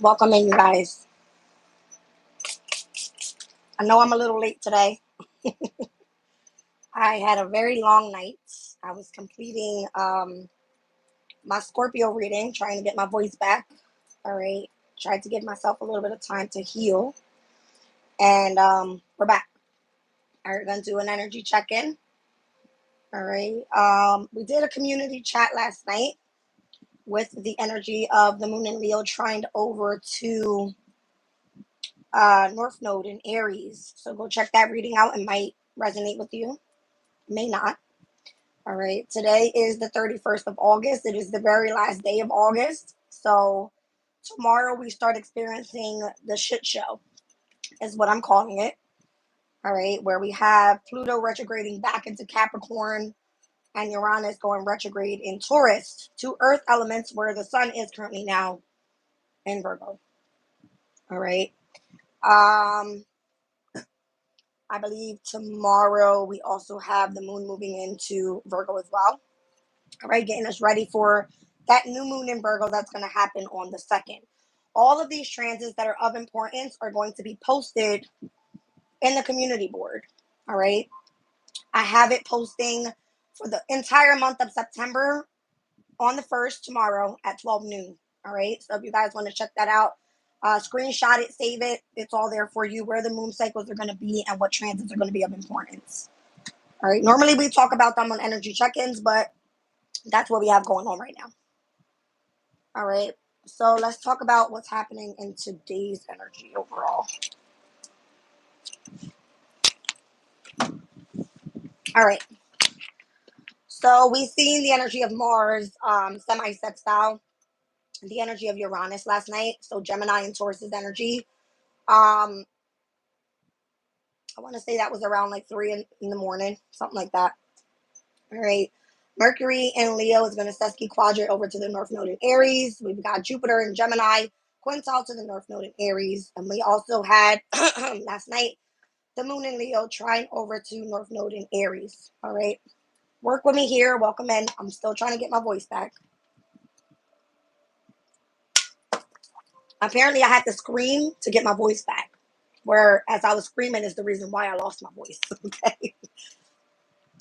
Welcome in, you guys. I know I'm a little late today. I had a very long night. I was completing my Scorpio reading, trying to get my voice back. All right. Tried to give myself a little bit of time to heal. And we're back. All right, going to do an energy check-in. All right. We did a community chat last night with the energy of the moon and Leo trying over to North Node in Aries. So go check that reading out. It might resonate with you. It may not. All right. Today is the 31st of August. It is the very last day of August. So tomorrow we start experiencing the shit show, is what I'm calling it. All right. Where we have Pluto retrograding back into Capricorn and Uranus going retrograde in Taurus, two earth elements where the sun is currently now in Virgo. All right. I believe tomorrow we also have the moon moving into Virgo as well. All right, getting us ready for that new moon in Virgo that's going to happen on the 2nd. All of these transits that are of importance are going to be posted in the community board. All right. I have it posting for the entire month of September on the 1st tomorrow at 12 noon. All right. So if you guys want to check that out, screenshot it, save it. It's all there for you where the moon cycles are going to be and what transits are going to be of importance. All right. Normally we talk about them on energy check-ins, but that's what we have going on right now. All right. So let's talk about what's happening in today's energy overall. All right. So we've seen the energy of Mars semi-sextile, the energy of Uranus last night. So Gemini and Taurus's energy. I want to say that was around like 3 in the morning, something like that. All right. Mercury in Leo is going to sesqui quadrant over to the North Node in Aries. We've got Jupiter in Gemini, quintile to the North Node in Aries. And we also had last night the moon in Leo trine over to North Node in Aries. All right. Work with me here. Welcome in. I'm still trying to get my voice back. Apparently, I had to scream to get my voice back. Whereas I was screaming is the reason why I lost my voice. Okay.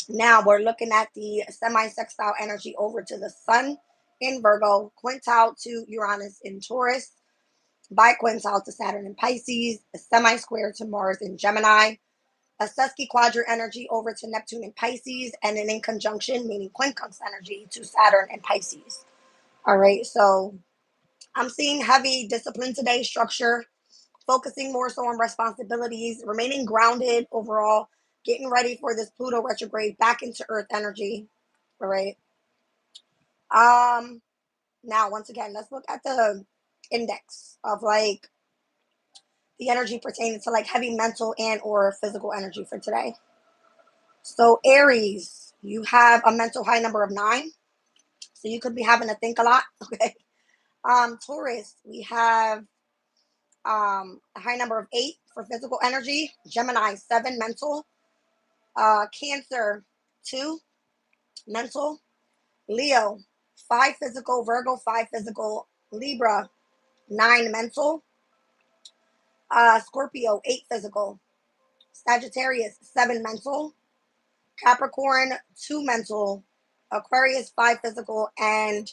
Now we're looking at the semi-sextile energy over to the sun in Virgo, quintile to Uranus in Taurus, biquintile to Saturn in Pisces, a semi-square to Mars in Gemini, a sesqui quadrant energy over to Neptune in Pisces, and an in conjunction, meaning quincunx energy, to Saturn in Pisces. All right, so I'm seeing heavy discipline today, structure, focusing more so on responsibilities, remaining grounded overall, getting ready for this Pluto retrograde back into Earth energy. All right. Now, once again, let's look at the index of like the energy pertaining to like heavy mental and or physical energy for today. So Aries, you have a mental high number of 9. So you could be having to think a lot. Okay. Taurus, we have a high number of 8 for physical energy. Gemini, 7 mental. Cancer, 2 mental. Leo, 5 physical. Virgo, 5 physical. Libra, 9 mental. Scorpio, 8 physical. Sagittarius, 7 mental. Capricorn, 2 mental. Aquarius, 5 physical. And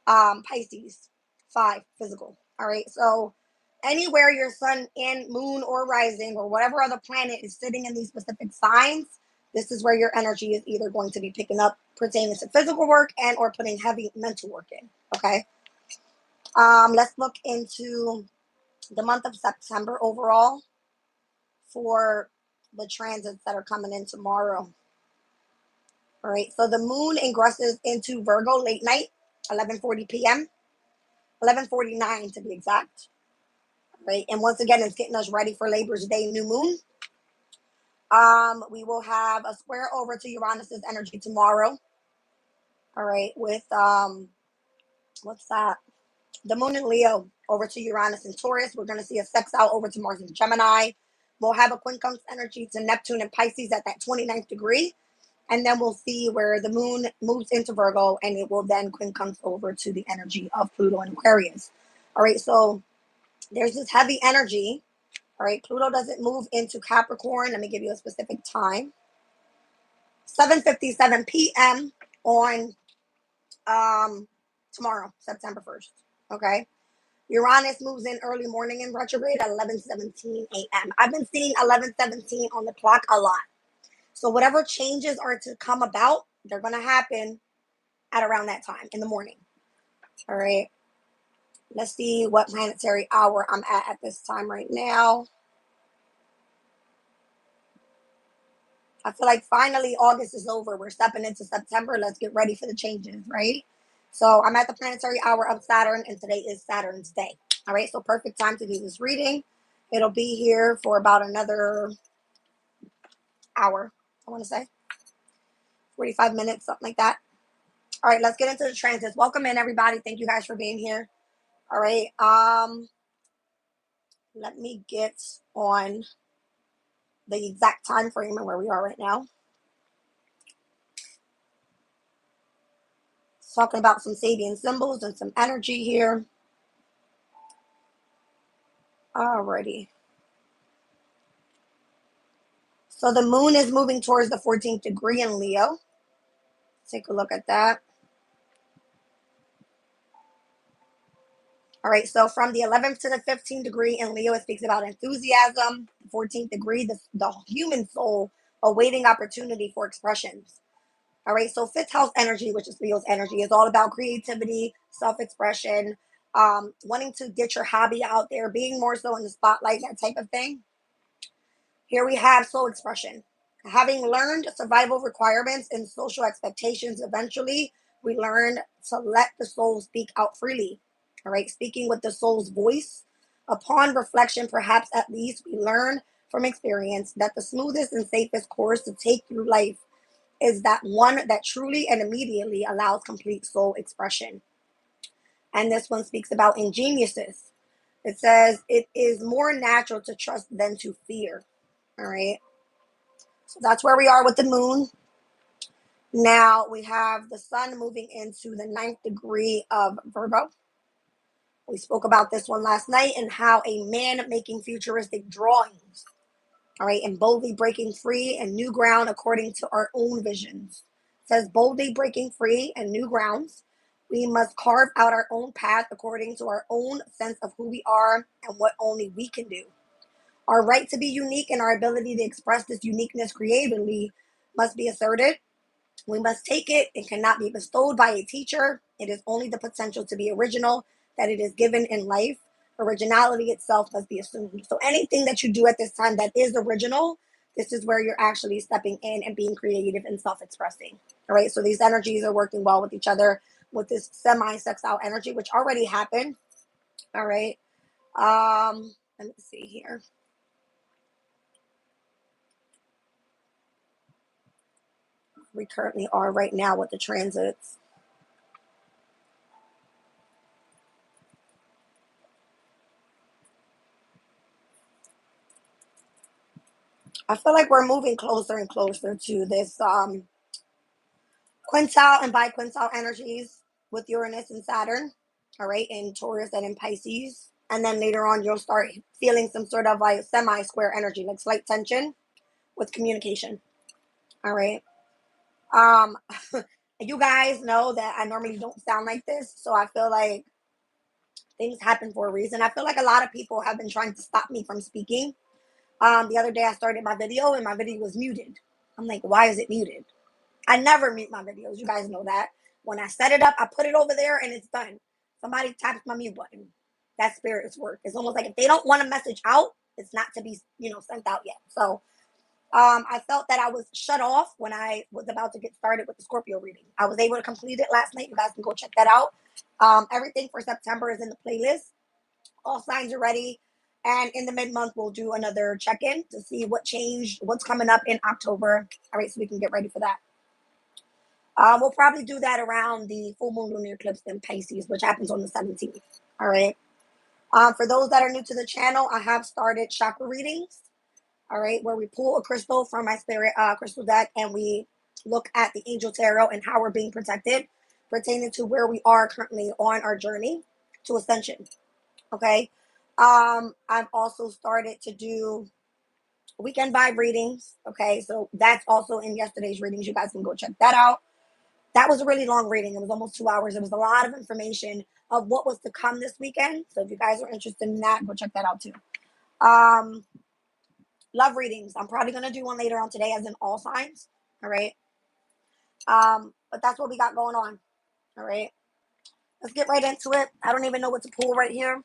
Pisces, 5 physical. All right. So anywhere your sun and moon or rising or whatever other planet is sitting in these specific signs, this is where your energy is either going to be picking up pertaining to physical work and or putting heavy mental work in. Okay. Let's look into the month of September overall for the transits that are coming in tomorrow. All right. So the moon ingresses into Virgo late night, 11:40 p.m., 11:49 to be exact. Right. And once again, it's getting us ready for Labor's Day new moon. We will have a square over to Uranus's energy tomorrow. All right, with what's that? The moon in Leo over to Uranus and Taurus. We're going to see a sextile over to Mars and Gemini. We'll have a quincunx energy to Neptune and Pisces at that 29th degree. And then we'll see where the moon moves into Virgo, and it will then quincunx over to the energy of Pluto and Aquarius. All right, so There's this heavy energy. All right, Pluto doesn't move into Capricorn. Let me give you a specific time. 7:57 p.m. on tomorrow, September 1st. Okay. Uranus moves in early morning in retrograde at 11:17 a.m. I've been seeing 11:17 on the clock a lot. So whatever changes are to come about, they're going to happen at around that time in the morning. All right. Let's see what planetary hour I'm at this time right now. I feel like finally August is over. We're stepping into September. Let's get ready for the changes, right? So I'm at the planetary hour of Saturn, and today is Saturn's day. All right, so perfect time to do this reading. It'll be here for about another hour, I want to say. 45 minutes, something like that. All right, let's get into the transits. Welcome in, everybody. Thank you guys for being here. All right, let me get on the exact time frame and where we are right now. Talking about some Sabian symbols and some energy here. Alrighty. So the moon is moving towards the 14th degree in Leo. Take a look at that. All right, so from the 11th to the 15th degree in Leo, it speaks about enthusiasm. The 14th degree, the human soul awaiting opportunity for expressions. All right, so fifth house energy, which is Leo's energy, is all about creativity, self-expression, wanting to get your hobby out there, being more so in the spotlight, that type of thing. Here we have soul expression. Having learned survival requirements and social expectations, eventually we learn to let the soul speak out freely. All right, speaking with the soul's voice. Upon reflection, perhaps at least we learn from experience that the smoothest and safest course to take through life is that one that truly and immediately allows complete soul expression. And this one speaks about ingenuousness. It says it is more natural to trust than to fear. All right. So that's where we are with the moon. Now we have the sun moving into the 9th degree of Virgo. We spoke about this one last night and how a man making futuristic drawings, all right, and boldly breaking free and new ground according to our own visions. It says boldly breaking free and new grounds. We must carve out our own path according to our own sense of who we are and what only we can do. Our right to be unique and our ability to express this uniqueness creatively must be asserted. We must take it. It cannot be bestowed by a teacher. It is only the potential to be original that it is given in life. Originality itself must be assumed. So anything that you do at this time that is original, this is where you're actually stepping in and being creative and self-expressing. All right. So these energies are working well with each other with this semi-sextile energy, which already happened. All right. Let me see here. We currently are right now with the transits. I feel like we're moving closer and closer to this quintile and biquintile energies with Uranus and Saturn, all right, in Taurus and in Pisces. And then later on, you'll start feeling some sort of like semi-square energy, like slight tension with communication, all right. Um, you guys know that I normally don't sound like this, so I feel like things happen for a reason. I feel like a lot of people have been trying to stop me from speaking. The other day I started my video and my video was muted. I'm like, why is it muted? I never mute my videos. You guys know that. When I set it up, I put it over there and it's done. Somebody taps my mute button. That's spirit's work. It's almost like if they don't want a message out, it's not to be, sent out yet. So I felt that I was shut off when I was about to get started with the Scorpio reading. I was able to complete it last night. You guys can go check that out. Everything for September is in the playlist. All signs are ready. And in the mid-month, we'll do another check-in to see what changed, what's coming up in October. All right, so we can get ready for that. We'll probably do that around the full moon lunar eclipse in Pisces, which happens on the 17th. All right. For those that are new to the channel, I have started chakra readings. All right, where we pull a crystal from my spirit crystal deck and we look at the angel tarot and how we're being protected pertaining to where we are currently on our journey to ascension. Okay. I've also started to do weekend vibe readings. Okay, so that's also in yesterday's readings. You guys can go check that out. That was a really long reading. It was almost 2 hours. It was a lot of information of what was to come this weekend. So if you guys are interested in that, go check that out too. Um, love readings. I'm probably gonna do one later on today, as in all signs. All right. But that's what we got going on. All right. Let's get right into it. I don't even know what to pull right here.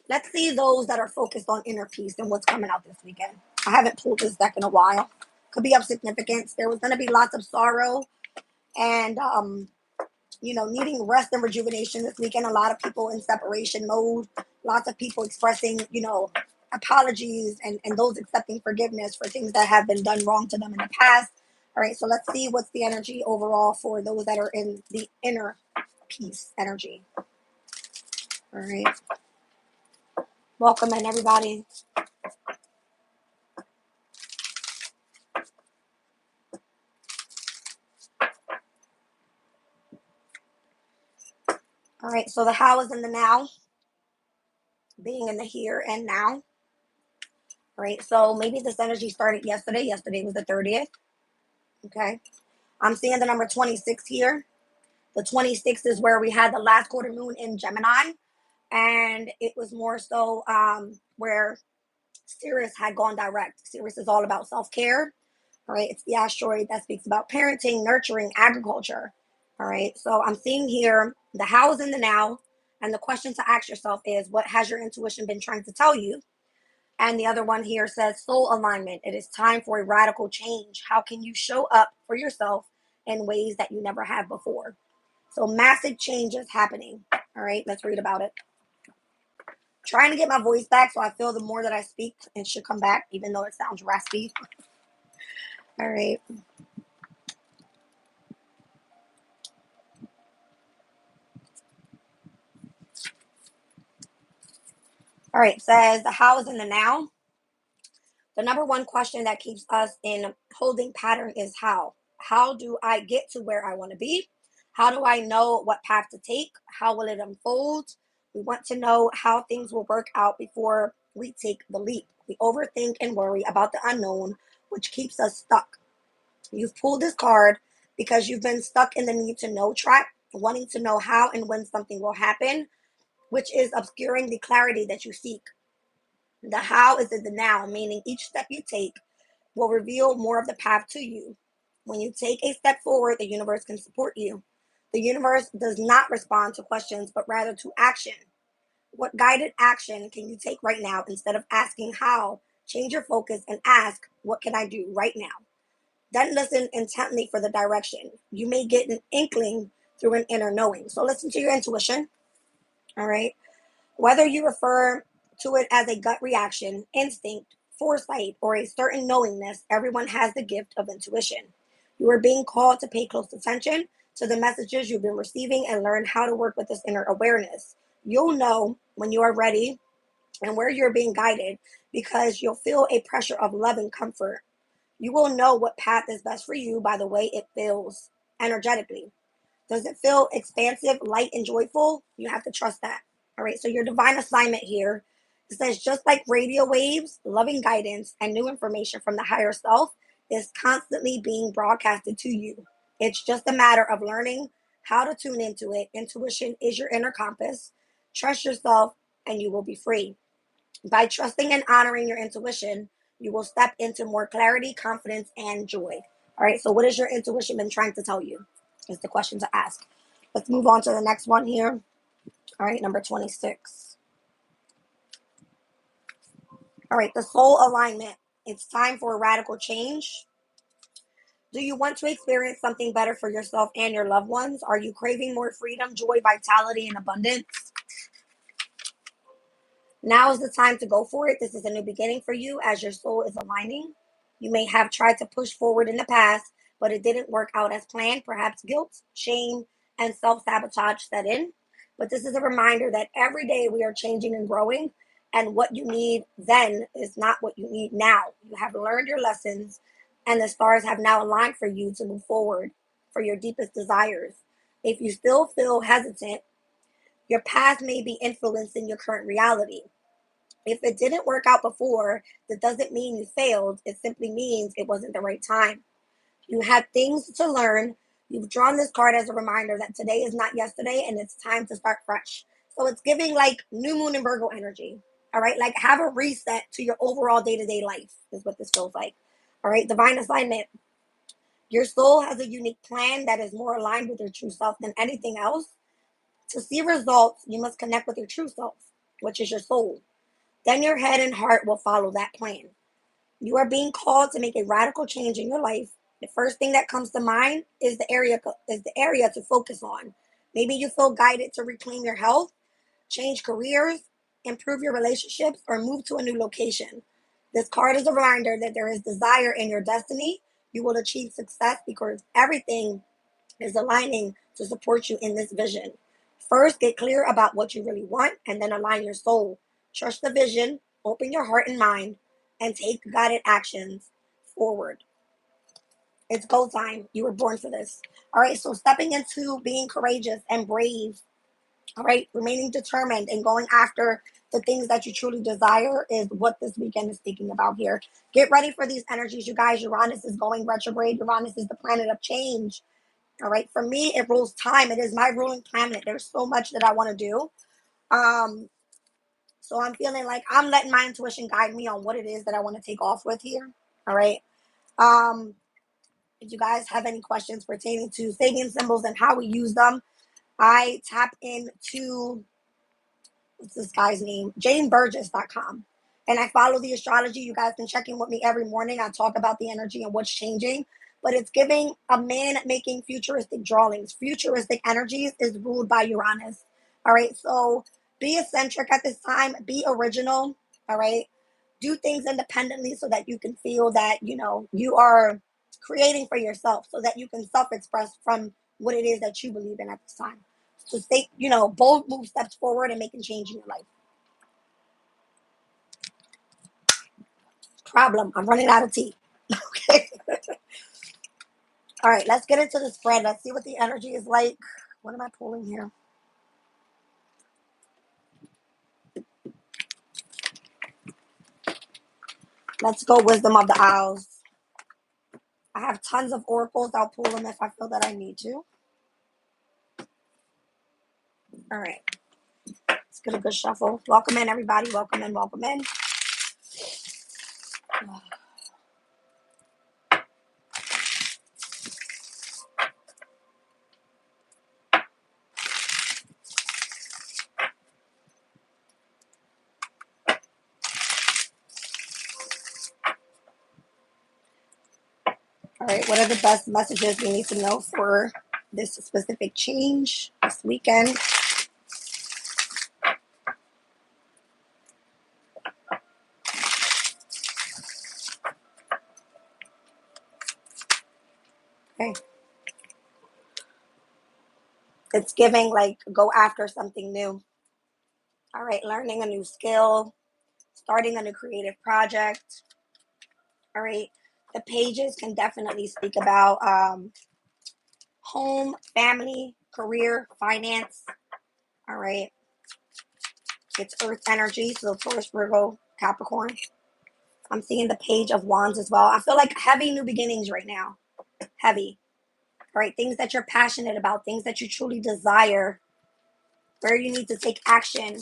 Let's see those that are focused on inner peace and what's coming out this weekend. I haven't pulled this deck in a while. Could be of significance. There was going to be lots of sorrow and, needing rest and rejuvenation this weekend. A lot of people in separation mode. Lots of people expressing, apologies and those accepting forgiveness for things that have been done wrong to them in the past. All right, so let's see what's the energy overall for those that are in the inner peace energy. All right. Welcome in, everybody. All right, so the how is in the now, being in the here and now. All right, so maybe this energy started yesterday. Yesterday was the 30th. Okay, I'm seeing the number 26 here. The 26 is where we had the last quarter moon in Gemini, and it was more so where Sirius had gone direct. Sirius is all about self-care. All right, it's the asteroid that speaks about parenting, nurturing, agriculture. All right, so I'm seeing here the how is in the now, and the question to ask yourself is, what has your intuition been trying to tell you? And the other one here says soul alignment. It is time for a radical change. How can you show up for yourself in ways that you never have before? So massive change is happening. All right, let's read about it. Trying to get my voice back, so I feel the more that I speak, it should come back, even though it sounds raspy. All right. All right, says the how is in the now. The number one question that keeps us in holding pattern is how. How do I get to where I want to be? How do I know what path to take? How will it unfold? We want to know how things will work out before we take the leap. We overthink and worry about the unknown, which keeps us stuck. You've pulled this card because you've been stuck in the need to know track, wanting to know how and when something will happen, which is obscuring the clarity that you seek. The how is in the now, meaning each step you take will reveal more of the path to you. When you take a step forward, the universe can support you. The universe does not respond to questions, but rather to action. What guided action can you take right now instead of asking how? Change your focus and ask, what can I do right now? Then listen intently for the direction. You may get an inkling through an inner knowing. So listen to your intuition. All right. Whether you refer to it as a gut reaction, instinct, foresight, or a certain knowingness, everyone has the gift of intuition. You are being called to pay close attention to the messages you've been receiving and learn how to work with this inner awareness. You'll know when you are ready and where you're being guided because you'll feel a pressure of love and comfort. You will know what path is best for you by the way it feels energetically. Does it feel expansive, light, and joyful? You have to trust that. All right. So your divine assignment here, it says just like radio waves, loving guidance, and new information from the higher self is constantly being broadcasted to you. It's just a matter of learning how to tune into it. Intuition is your inner compass. Trust yourself, and you will be free. By trusting and honoring your intuition, you will step into more clarity, confidence, and joy. All right. So, what has your intuition been trying to tell you? Is the question to ask. Let's move on to the next one here. All right, number 26. All right, the soul alignment. It's time for a radical change. Do you want to experience something better for yourself and your loved ones? Are you craving more freedom, joy, vitality, and abundance? Now is the time to go for it. This is a new beginning for you as your soul is aligning. You may have tried to push forward in the past, but it didn't work out as planned. Perhaps guilt, shame, and self sabotage set in. But this is a reminder that every day we are changing and growing, and what you need then is not what you need now. You have learned your lessons, and the stars have now aligned for you to move forward for your deepest desires. If you still feel hesitant, your past may be influencing your current reality. If it didn't work out before, that doesn't mean you failed. It simply means it wasn't the right time. You had things to learn. You've drawn this card as a reminder that today is not yesterday and it's time to start fresh. So it's giving like new moon and Virgo energy. All right. Like have a reset to your overall day to day life, is what this feels like. All right. Divine assignment. Your soul has a unique plan that is more aligned with your true self than anything else. To see results, you must connect with your true self, which is your soul. Then your head and heart will follow that plan. You are being called to make a radical change in your life. The first thing that comes to mind is the area to focus on. Maybe you feel guided to reclaim your health, change careers, improve your relationships, or move to a new location. This card is a reminder that there is desire in your destiny. You will achieve success because everything is aligning to support you in this vision. First, get clear about what you really want and then align your soul. Trust the vision, open your heart and mind, and take guided actions forward. It's go time. You were born for this. All right, so stepping into being courageous and brave, all right, remaining determined and going after the things that you truly desire is what this weekend is speaking about here. Get ready for these energies, you guys. Uranus is going retrograde. Uranus is the planet of change. All right. For me, it rules time. It is my ruling planet. There's so much that I want to do. Um, so I'm feeling like I'm letting my intuition guide me on what it is that I want to take off with here. All right. Um, if you guys have any questions pertaining to Sabian symbols and how we use them, I tap into what's this guy's name? JaneBurgess.com. And I follow the astrology. You guys can check in with me every morning. I talk about the energy and what's changing. But it's giving a man making futuristic drawings. Futuristic energies is ruled by Uranus. All right. So be eccentric at this time. Be original. All right. Do things independently so that you can feel that, you are creating for yourself so that you can self-express from what it is that you believe in at this time. To take, bold move steps forward and making change in your life. Problem. I'm running out of tea. Okay. All right, let's get into the spread. Let's see what the energy is like. What am I pulling here? Let's go Wisdom of the Owls. I have tons of oracles. I'll pull them if I feel that I need to. All right. Let's get a good shuffle. Welcome in, everybody. Welcome in, welcome in. All right, what are the best messages we need to know for this specific change this weekend? Okay. It's giving like go after something new. All right, learning a new skill, starting on a creative project. All right, the pages can definitely speak about home, family, career, finance. All right, it's earth energy, so Taurus, Virgo, Capricorn. I'm seeing the page of wands as well. I feel like heavy new beginnings right now. Heavy. All right, things that you're passionate about, things that you truly desire, where you need to take action.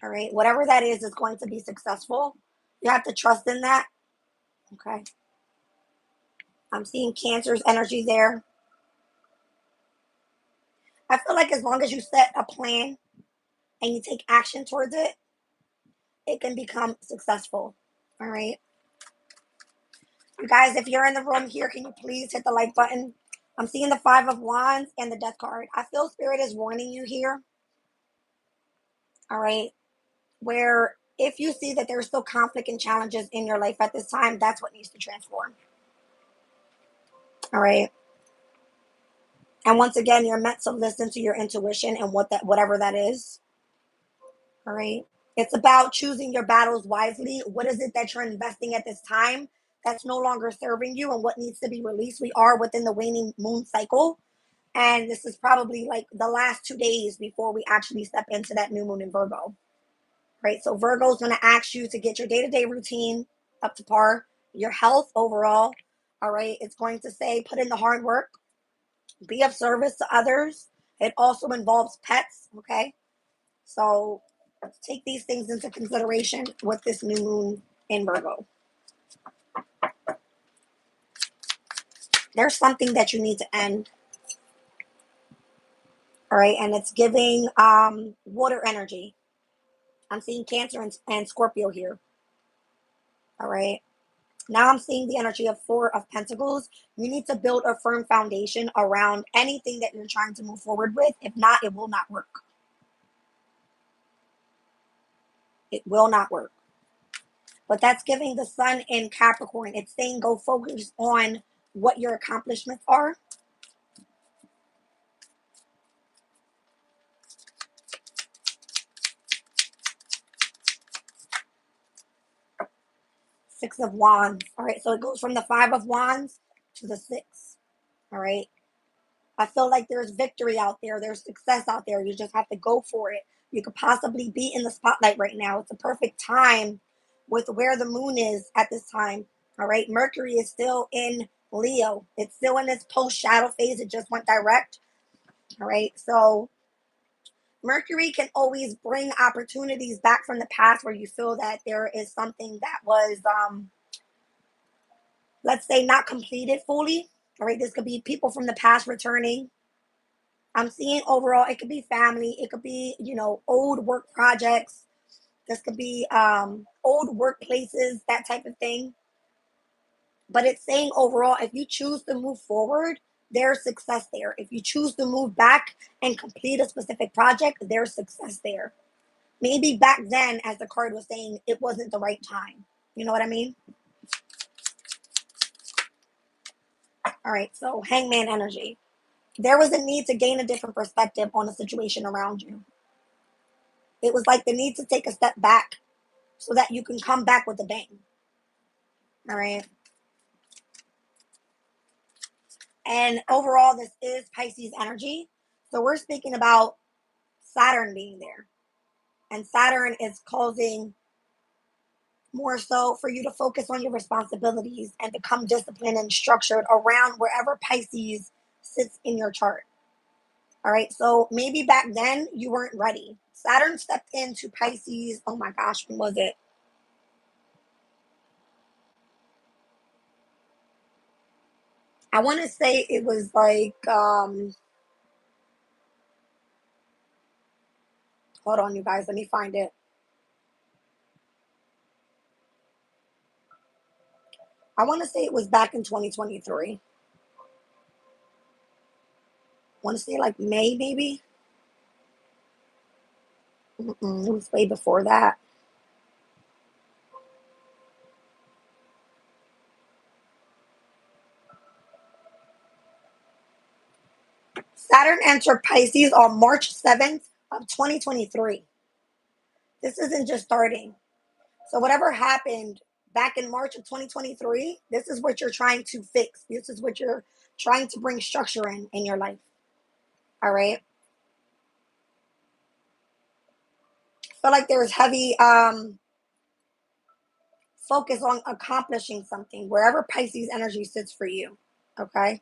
All right, whatever that is going to be successful. You have to trust in that. Okay. I'm seeing Cancer's energy there. I feel like as long as you set a plan and you take action towards it, it can become successful. All right. You guys, if you're in the room here, can you please hit the like button? I'm seeing the Five of Wands and the Death card. I feel Spirit is warning you here. All right. Where if you see that there's still conflict and challenges in your life at this time, that's what needs to transform. All right. And once again, you're meant to listen to your intuition and whatever that is. All right. It's about choosing your battles wisely. What is it that you're investing at this time that's no longer serving you and what needs to be released. We are within the waning moon cycle. And this is probably like the last 2 days before we actually step into that new moon in Virgo. Right? So Virgo is going to ask you to get your day-to-day routine up to par, your health overall. All right. It's going to say put in the hard work, be of service to others. It also involves pets. Okay. So take these things into consideration with this new moon in Virgo. There's something that you need to end. All right. And it's giving water energy. I'm seeing Cancer and Scorpio here. All right. Now I'm seeing the energy of Four of Pentacles. You need to build a firm foundation around anything that you're trying to move forward with. If not, it will not work. It will not work. But that's giving the sun in Capricorn. It's saying go focus on what your accomplishments are. Six of Wands. All right. So it goes from the Five of Wands to the Six. All right. I feel like there's victory out there. There's success out there. You just have to go for it. You could possibly be in the spotlight right now. It's a perfect time with where the moon is at this time. All right. Mercury is still in Leo. It's still in this post shadow phase. It just went direct. All right. So Mercury can always bring opportunities back from the past where you feel that there is something that was, let's say, not completed fully. All right. This could be people from the past returning. I'm seeing overall, it could be family, it could be, old work projects. This could be old workplaces, that type of thing. But it's saying overall, if you choose to move forward, there's success there. If you choose to move back and complete a specific project, there's success there. Maybe back then, as the card was saying, it wasn't the right time. You know what I mean? All right, so Hangman energy. There was a need to gain a different perspective on the situation around you. It was like the need to take a step back so that you can come back with a bang. All right. And overall, this is Pisces energy. So we're speaking about Saturn being there. And Saturn is causing more so for you to focus on your responsibilities and become disciplined and structured around wherever Pisces sits in your chart. All right. So maybe back then you weren't ready. Saturn stepped into Pisces. Oh my gosh, when was it? I want to say it was like hold on, you guys, let me find it. I want to say it was back in 2023. I want to say like May, maybe. It was way before that. Saturn entered Pisces on March 7th of 2023. This isn't just starting. So whatever happened back in March of 2023, this is what you're trying to fix. This is what you're trying to bring structure in your life. All right. I feel like there's heavy focus on accomplishing something wherever Pisces energy sits for you. Okay.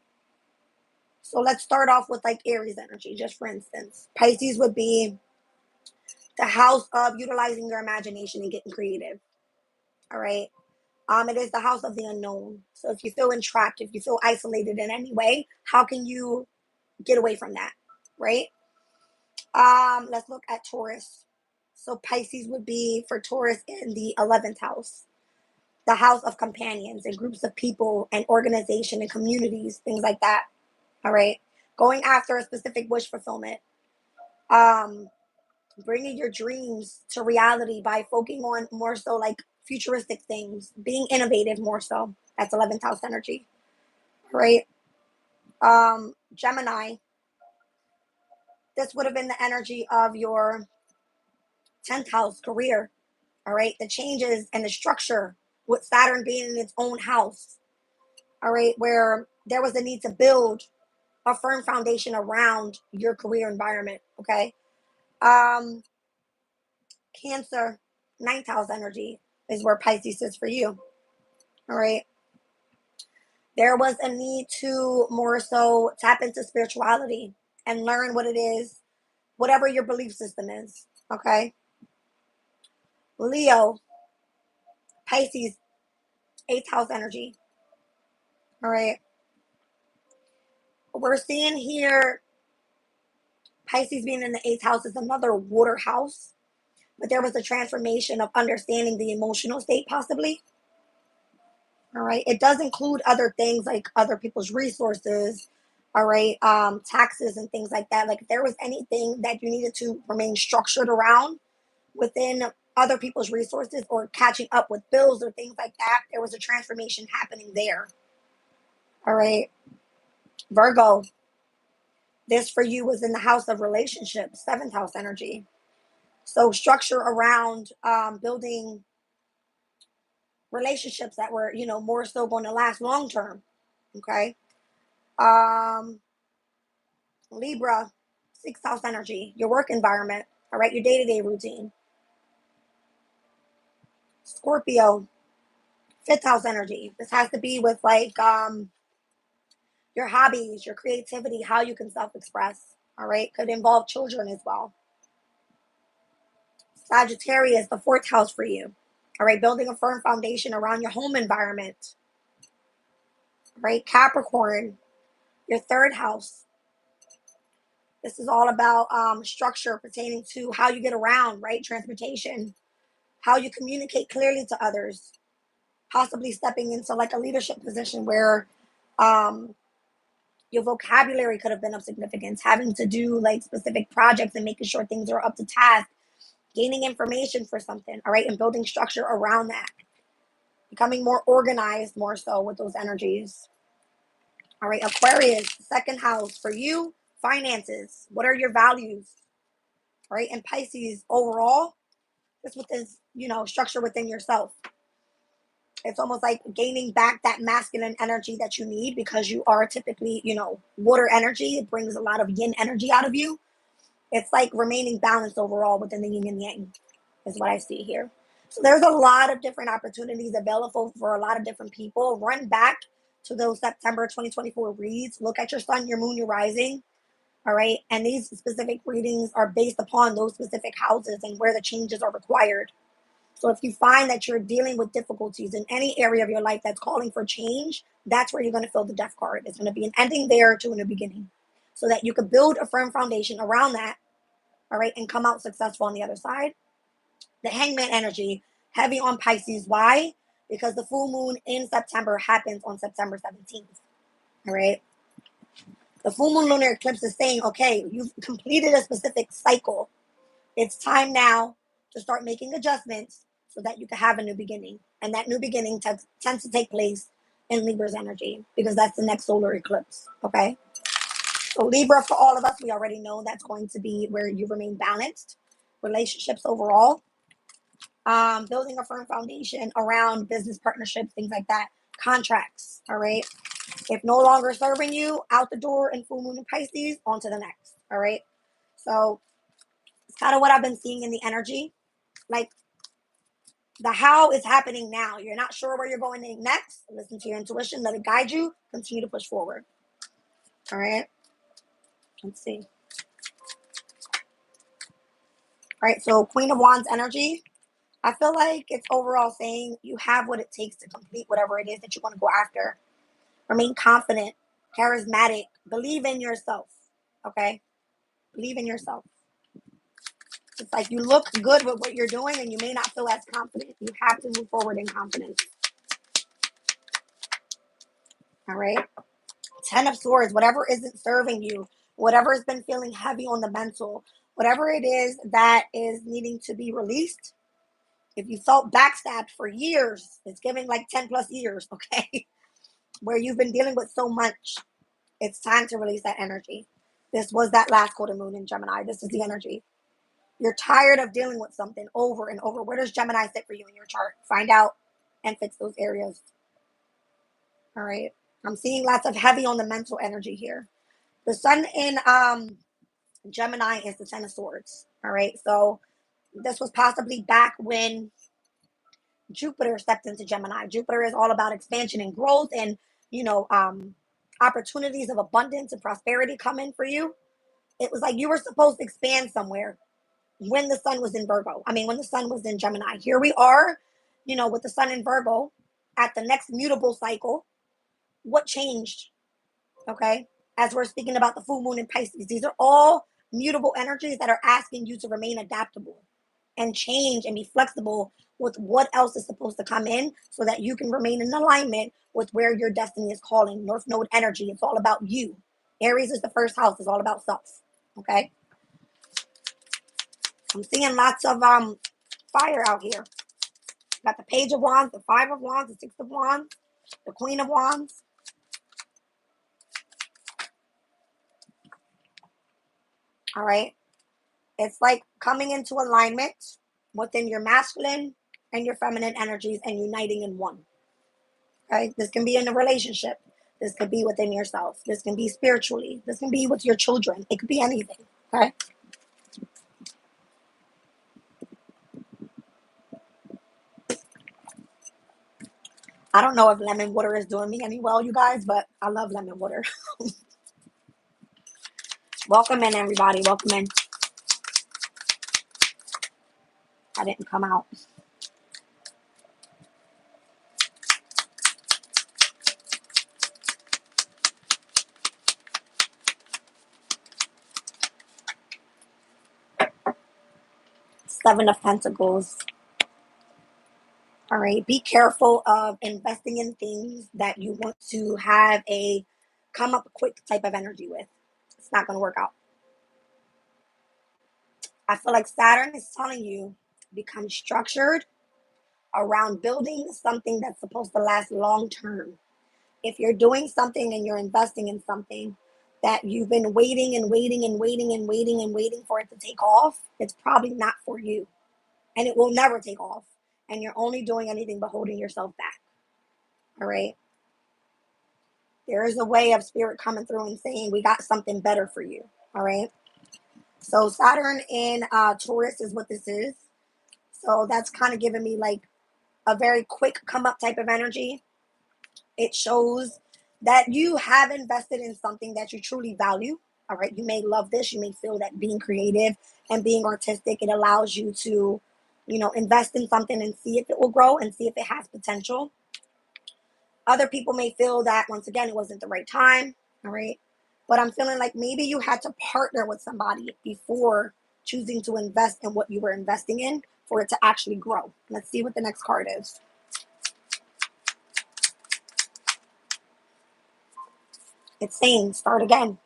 So let's start off with like Aries energy, just for instance. Pisces would be the house of utilizing your imagination and getting creative. All right. It is the house of the unknown. So if you feel entrapped, if you feel isolated in any way, how can you get away from that? Right? Let's look at Taurus. So Pisces would be for Taurus in the 11th house, the house of companions and groups of people and organization and communities, things like that. All right. Going after a specific wish fulfillment. Um, Bringing your dreams to reality by focusing on more so like futuristic things, being innovative more so. That's 11th house energy, right? Gemini, this would have been the energy of your 10th house career, all right? The changes and the structure with Saturn being in its own house, all right, where there was a need to build a firm foundation around your career environment, okay? Um, Cancer, ninth house energy is where Pisces is for you, all right? There was a need to more so tap into spirituality and learn what it is, whatever your belief system is, okay? Leo, Pisces, eighth house energy, all right? We're seeing here Pisces being in the eighth house is another water house, but there was a transformation of understanding the emotional state, possibly. All right. It does include other things like other people's resources, all right, taxes and things like that. Like if there was anything that you needed to remain structured around within other people's resources or catching up with bills or things like that, there was a transformation happening there. All right. Virgo, this for you was in the house of relationships, seventh house energy. So structure around building relationships that were, more so going to last long term. Okay. Um, Libra, sixth house energy, your work environment. All right, your day-to-day routine. Scorpio, fifth house energy. This has to be with like your hobbies, your creativity, how you can self-express. All right, could involve children as well. Sagittarius, the fourth house for you. All right, building a firm foundation around your home environment. All right, Capricorn, your third house. This is all about structure pertaining to how you get around, right? Transportation, how you communicate clearly to others, possibly stepping into like a leadership position where um, your vocabulary could have been of significance, having to do like specific projects and making sure things are up to task, gaining information for something, all right, and building structure around that, becoming more organized, more so with those energies. All right, Aquarius, second house for you, finances. What are your values? Right, and Pisces overall, this with this, structure within yourself. It's almost like gaining back that masculine energy that you need because you are typically, water energy. It brings a lot of yin energy out of you. It's like remaining balanced overall within the yin and yang, is what I see here. So there's a lot of different opportunities available for a lot of different people. Run back to those September 2024 reads. Look at your sun, your moon, your rising. All right. And these specific readings are based upon those specific houses and where the changes are required. So if you find that you're dealing with difficulties in any area of your life that's calling for change, that's where you're going to fill the death card. It's going to be an ending there to a new beginning so that you could build a firm foundation around that. All right. And come out successful on the other side. The hangman energy, heavy on Pisces. Why? Because the full moon in September happens on September 17th. All right. The full moon lunar eclipse is saying, okay, you've completed a specific cycle. It's time now to start making adjustments so that you can have a new beginning. And that new beginning tends to take place in Libra's energy because that's the next solar eclipse. Okay. So Libra, for all of us, we already know that's going to be where you remain balanced. Relationships overall. Building a firm foundation around business partnerships, things like that. Contracts. All right. If no longer serving you, out the door in full moon and Pisces, on to the next. All right. So it's kind of what I've been seeing in the energy. Like the how is happening now. You're not sure where you're going next. Listen to your intuition. Let it guide you. Continue to push forward. All right. Let's see. All right. So Queen of Wands energy. I feel like it's overall saying you have what it takes to complete whatever it is that you want to go after. Remain confident, charismatic, believe in yourself. Okay? Believe in yourself. It's like you look good with what you're doing and you may not feel as confident. You have to move forward in confidence. All right? 10 of Swords, whatever isn't serving you, whatever has been feeling heavy on the mental, whatever it is that is needing to be released. If you felt backstabbed for years, it's giving like 10 plus years, okay? Where you've been dealing with so much, it's time to release that energy. This was that last quarter moon in Gemini. This is the energy. You're tired of dealing with something over and over. Where does Gemini sit for you in your chart? Find out and fix those areas. All right. I'm seeing lots of heavy on the mental energy here. The sun in Gemini is the Ten of Swords. All right. So this was possibly back when Jupiter stepped into Gemini. Jupiter is all about expansion and growth and, you know, opportunities of abundance and prosperity coming for you. It was like you were supposed to expand somewhere when the sun was in Virgo. I mean, when the sun was in Gemini. Here we are, you know, with the sun in Virgo at the next mutable cycle. What changed? Okay. As we're speaking about the full moon in Pisces, these are all mutable energies that are asking you to remain adaptable and change and be flexible with what else is supposed to come in so that you can remain in alignment with where your destiny is calling. North Node energy, it's all about you. Aries is the first house, it's all about self. Okay. I'm seeing lots of fire out here. Got the Page of Wands, the Five of Wands, the Six of Wands, the Queen of Wands. All right. It's like coming into alignment within your masculine and your feminine energies and uniting in one. Okay. This can be in a relationship. This could be within yourself. This can be spiritually. This can be with your children. It could be anything. Okay. I don't know if lemon water is doing me any well, you guys, but I love lemon water. Welcome in, everybody. Welcome in. I didn't come out. Seven of Pentacles. All right. Be careful of investing in things that you want to have a come up quick type of energy with. It's not going to work out. I feel like Saturn is telling you become structured around building something that's supposed to last long term. If you're doing something and you're investing in something that you've been waiting and waiting and waiting and waiting and waiting for it to take off, it's probably not for you. And it will never take off. And you're only doing anything but holding yourself back. All right. There is a way of spirit coming through and saying, we got something better for you. All right. So Saturn in Taurus is what this is. So that's kind of giving me like a very quick come up type of energy. It shows that you have invested in something that you truly value. All right. You may love this. You may feel that being creative and being artistic, it allows you to, you know, invest in something and see if it will grow and see if it has potential. Other people may feel that, once again, it wasn't the right time. All right. But I'm feeling like maybe you had to partner with somebody before choosing to invest in what you were investing in for it to actually grow. Let's see what the next card is. It's saying start again.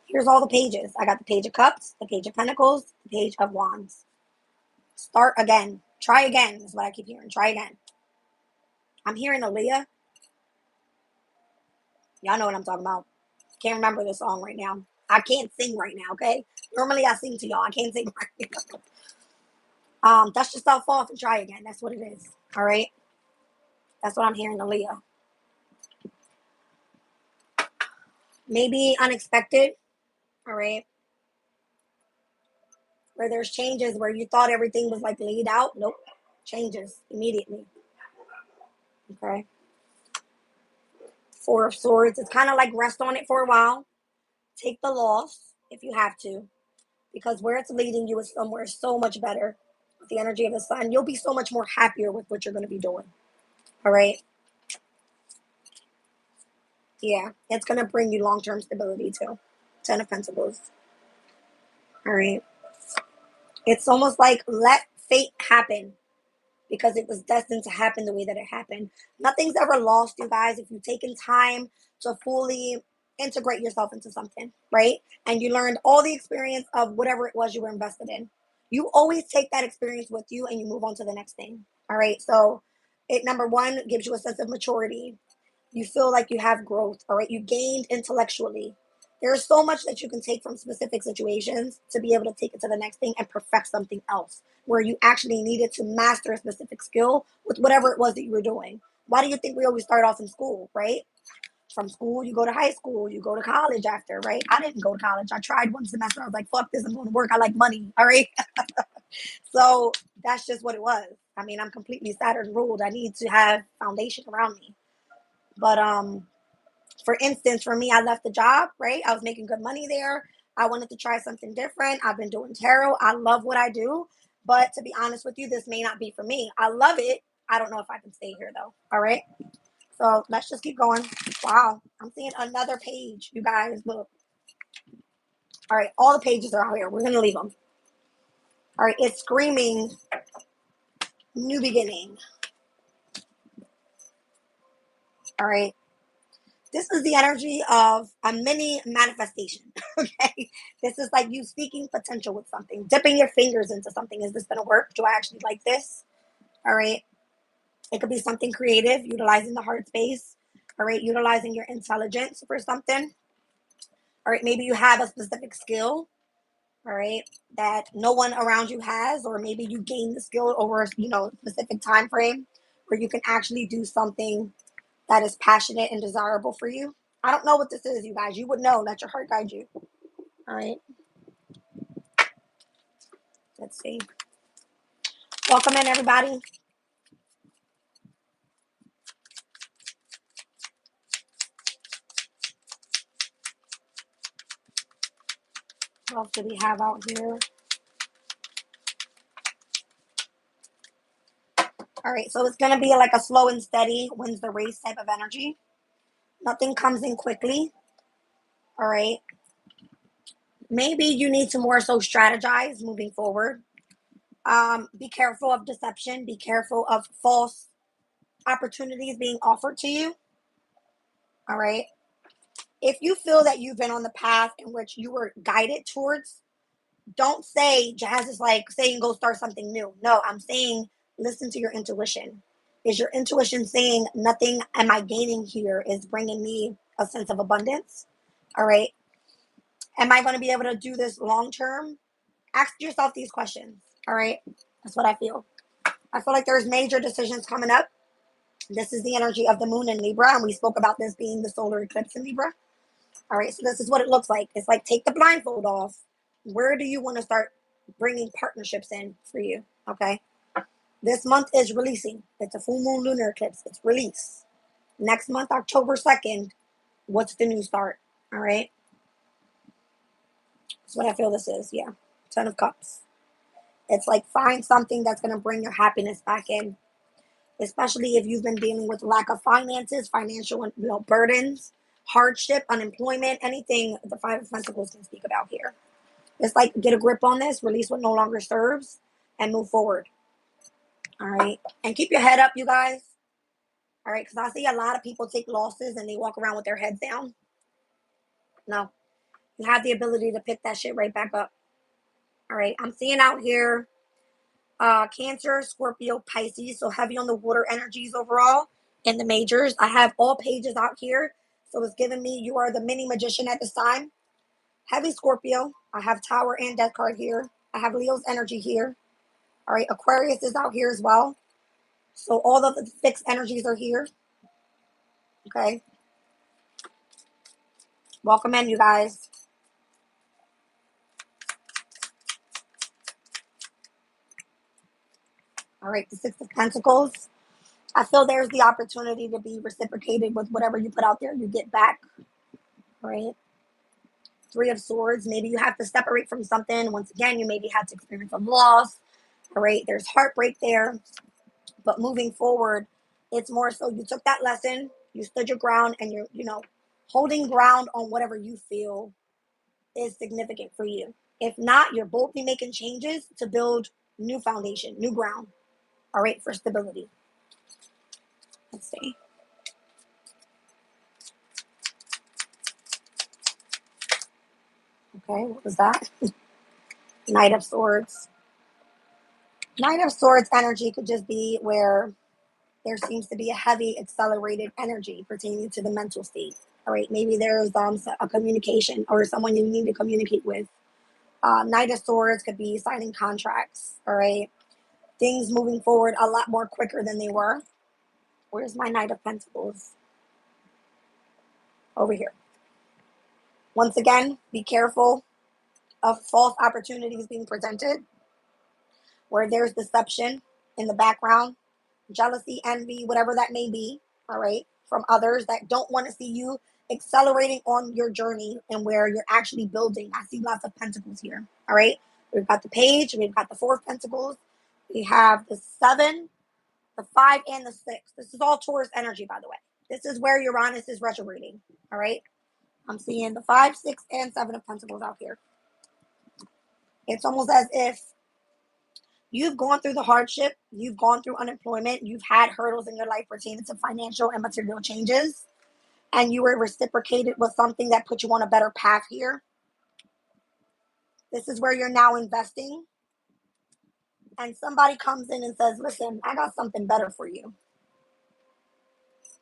Here's all the pages. I got the Page of Cups, the Page of Pentacles, the Page of Wands. Start again. Try again is what I keep hearing. Try again. I'm hearing Aaliyah. Y'all know what I'm talking about. Can't remember the song right now. I can't sing right now, okay? Normally I sing to y'all. I can't sing right now. Dust yourself off and try again. That's what it is. All right? That's what I'm hearing, Aaliyah. Maybe unexpected. All right? Where there's changes where you thought everything was like laid out. Nope. Changes immediately. Okay? Four of Swords. It's kind of like rest on it for a while. Take the loss if you have to. Because where it's leading you is somewhere so much better. With the energy of the sun, you'll be so much more happier with what you're going to be doing. All right? Yeah, it's going to bring you long-term stability too. Ten of Pentacles. All right? It's almost like let fate happen because it was destined to happen the way that it happened. Nothing's ever lost, you guys, if you've taken time to fully integrate yourself into something, right? And you learned all the experience of whatever it was you were invested in. You always take that experience with you and you move on to the next thing. All right. So it, number one, gives you a sense of maturity. You feel like you have growth. All right. You gained intellectually. There's so much that you can take from specific situations to be able to take it to the next thing and perfect something else where you actually needed to master a specific skill with whatever it was that you were doing. Why do you think we always start off in school, right? From school, you go to high school, you go to college after, right? I didn't go to college. I tried one semester. I was like, fuck this, I'm going to work. I like money. All right. So that's just what it was. I mean, I'm completely Saturn ruled. I need to have foundation around me. But for instance, for me, I left the job, right? I was making good money there. I wanted to try something different. I've been doing tarot. I love what I do. But to be honest with you, this may not be for me. I love it. I don't know if I can stay here though. All right. So let's just keep going. Wow. I'm seeing another page, you guys. Look. All right. All the pages are out here. We're going to leave them. All right. It's screaming new beginning. All right. This is the energy of a mini manifestation. Okay. This is like you speaking potential with something, dipping your fingers into something. Is this going to work? Do I actually like this? All right. It could be something creative, utilizing the heart space. All right. Utilizing your intelligence for something. All right. Maybe you have a specific skill. All right. That no one around you has, or maybe you gain the skill over, a specific time frame where you can actually do something that is passionate and desirable for you. I don't know what this is, you guys. You would know. Let your heart guide you. All right. Let's see. Welcome in, everybody. What else do we have out here? All right. So it's going to be like a slow and steady wins the race type of energy. Nothing comes in quickly. All right. Maybe you need to more so strategize moving forward. Be careful of deception. Be careful of false opportunities being offered to you. All right. If you feel that you've been on the path in which you were guided towards, don't say Jazz is like saying go start something new. No, I'm saying listen to your intuition. Is your intuition saying nothing am I gaining here is bringing me a sense of abundance? All right. Am I going to be able to do this long term? Ask yourself these questions. All right. That's what I feel. I feel like there's major decisions coming up. This is the energy of the moon in Libra, and we spoke about this being the solar eclipse in Libra. All right, so this is what it looks like. It's like take the blindfold off. Where do you want to start bringing partnerships in for you? Okay, this month is releasing. It's a full moon lunar eclipse. It's release. Next month, October 2nd, what's the new start? All right, that's what I feel this is. Yeah, Ten of Cups. It's like find something that's going to bring your happiness back in, especially if you've been dealing with lack of finances, financial burdens, hardship, unemployment, anything the Five of Pentacles can speak about here. It's like get a grip on this, release what no longer serves, and move forward. All right. And keep your head up, you guys. All right. Because I see a lot of people take losses and they walk around with their heads down. No. You have the ability to pick that shit right back up. All right. I'm seeing out here Cancer, Scorpio, Pisces. So heavy on the water energies overall and the majors. I have all pages out here. So it's giving me you are the mini magician at this time. Heavy Scorpio. I have Tower and Death card here. I have Leo's energy here. All right. Aquarius is out here as well. So all of the fixed energies are here. Okay. Welcome in, you guys. All right. The Six of Pentacles. I feel there's the opportunity to be reciprocated with whatever you put out there, you get back. All right. Three of Swords. Maybe you have to separate from something. Once again, you maybe had to experience a loss. All right. There's heartbreak there. But moving forward, it's more so you took that lesson, you stood your ground, and you're, holding ground on whatever you feel is significant for you. If not, you're boldly making changes to build new foundation, new ground. All right, for stability. Let's see. Okay, what was that? Knight of Swords. Knight of Swords energy could just be where there seems to be a heavy accelerated energy pertaining to the mental state. All right, maybe there's a communication or someone you need to communicate with. Knight of Swords could be signing contracts. All right, things moving forward a lot more quicker than they were. Where's my Knight of Pentacles? Over here. Once again, be careful of false opportunities being presented where there's deception in the background, jealousy, envy, whatever that may be, all right, from others that don't want to see you accelerating on your journey and where you're actually building. I see lots of pentacles here, all right? We've got the page, we've got the 4 of pentacles, we have the 7, the 5, and the 6. This is all Taurus energy, by the way. This is where Uranus is retrograding, all right? I'm seeing the 5, 6, and 7 of pentacles out here. It's almost as if you've gone through the hardship, you've gone through unemployment, you've had hurdles in your life pertaining to financial and material changes, and you were reciprocated with something that put you on a better path here. This is where you're now investing, and somebody comes in and says, listen, I got something better for you.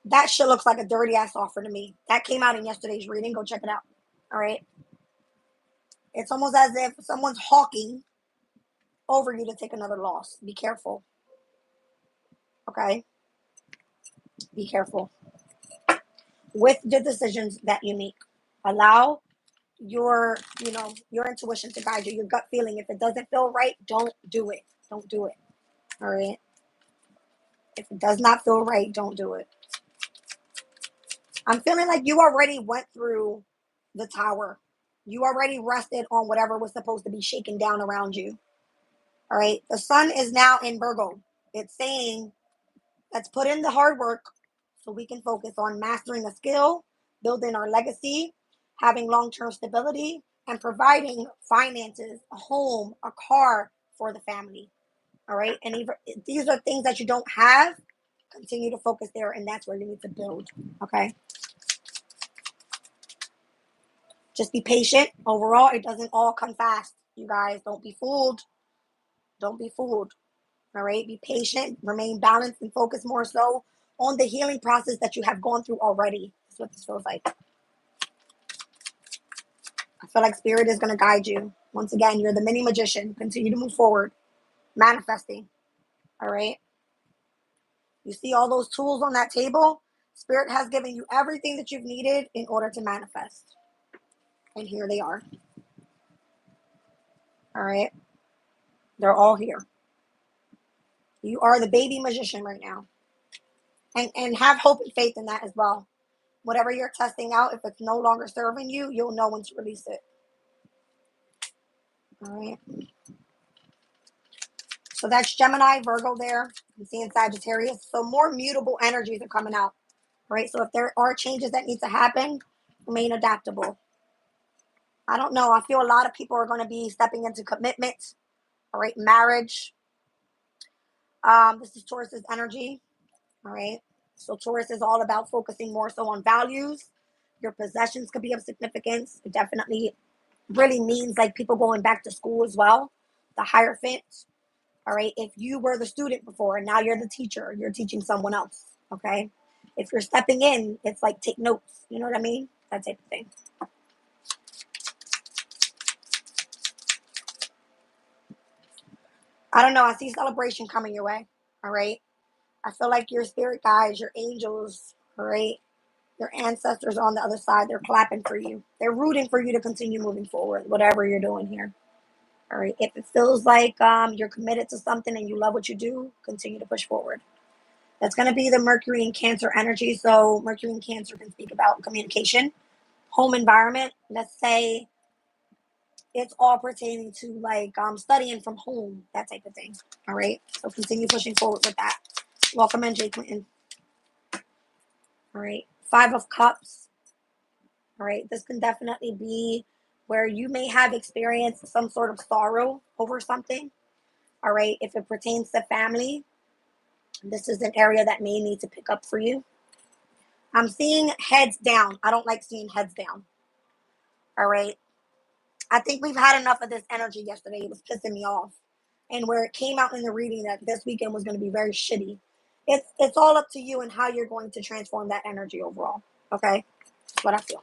That shit looks like a dirty ass offer to me. That came out in yesterday's reading. Go check it out. All right. It's almost as if someone's hawking over you to take another loss. Be careful. Okay. Be careful with the decisions that you make. Allow your intuition to guide you, your gut feeling. If it doesn't feel right, don't do it. Don't do it. All right. If it does not feel right, don't do it. I'm feeling like you already went through the tower. You already rested on whatever was supposed to be shaken down around you. All right. The sun is now in Virgo. It's saying, let's put in the hard work so we can focus on mastering a skill, building our legacy, having long-term stability, and providing finances, a home, a car for the family. All right. And if these are things that you don't have, continue to focus there. And that's where you need to build. Okay. Just be patient. Overall, it doesn't all come fast. You guys, don't be fooled. Don't be fooled. All right. Be patient, remain balanced, and focus more so on the healing process that you have gone through already. That's what this feels like. I feel like spirit is going to guide you. Once again, you're the mini magician. Continue to move forward. Manifesting. All right. You see all those tools on that table? Spirit has given you everything that you've needed in order to manifest. And here they are. All right. They're all here. You are the baby magician right now. And have hope and faith in that as well. Whatever you're testing out, if it's no longer serving you, you'll know when to release it. All right. So that's Gemini, Virgo there. I'm seeing Sagittarius. So more mutable energies are coming out. All right. So if there are changes that need to happen, remain adaptable. I don't know. I feel a lot of people are going to be stepping into commitment. All right. Marriage. This is Taurus's energy. All right. So Taurus is all about focusing more so on values. Your possessions could be of significance. It definitely really means like people going back to school as well. The Hierophant. All right. If you were the student before and now you're the teacher, you're teaching someone else. Okay. If you're stepping in, it's like take notes. You know what I mean? That type of thing. I don't know. I see celebration coming your way. All right. I feel like your spirit guides, your angels, all right, your ancestors on the other side, they're clapping for you. They're rooting for you to continue moving forward, whatever you're doing here. All right. If it feels like you're committed to something and you love what you do, continue to push forward. That's going to be the Mercury and Cancer energy. So Mercury and Cancer can speak about communication, home environment. Let's say it's all pertaining to like studying from home, that type of thing. All right. So continue pushing forward with that. Welcome in, Jay Clinton. All right. 5 of Cups. All right. This can definitely be where you may have experienced some sort of sorrow over something. All right. If it pertains to family, this is an area that may need to pick up for you. I'm seeing heads down. I don't like seeing heads down. All right. I think we've had enough of this energy yesterday. It was pissing me off. And where it came out in the reading that this weekend was going to be very shitty. It's all up to you and how you're going to transform that energy overall. Okay. That's what I feel.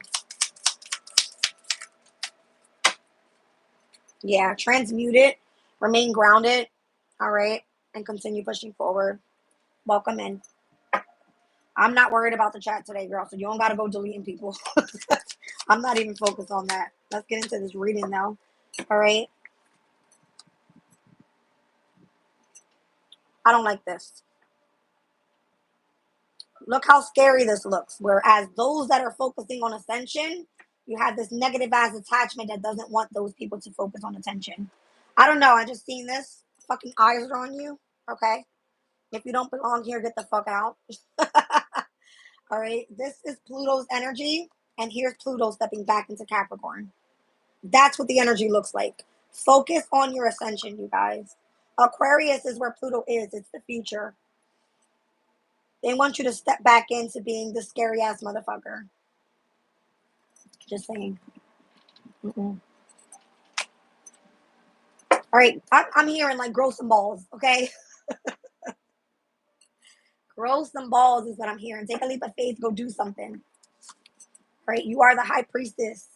Yeah, transmute it, remain grounded, all right, and continue pushing forward. Welcome in. I'm not worried about the chat today, girl, so you don't got to go deleting people. I'm not even focused on that. Let's get into this reading now, all right? I don't like this. Look how scary this looks. Whereas those that are focusing on ascension, you have this negative ass attachment that doesn't want those people to focus on attention. I don't know. I just seen this. Fucking eyes are on you. Okay. If you don't belong here, get the fuck out. All right. This is Pluto's energy. And here's Pluto stepping back into Capricorn. That's what the energy looks like. Focus on your ascension, you guys. Aquarius is where Pluto is. It's the future. They want you to step back into being the scary ass motherfucker. Just saying. All right, I'm hearing like grow some balls, okay? Grow some balls is what I'm hearing. Take a leap of faith, go do something. All right, you are the high priestess.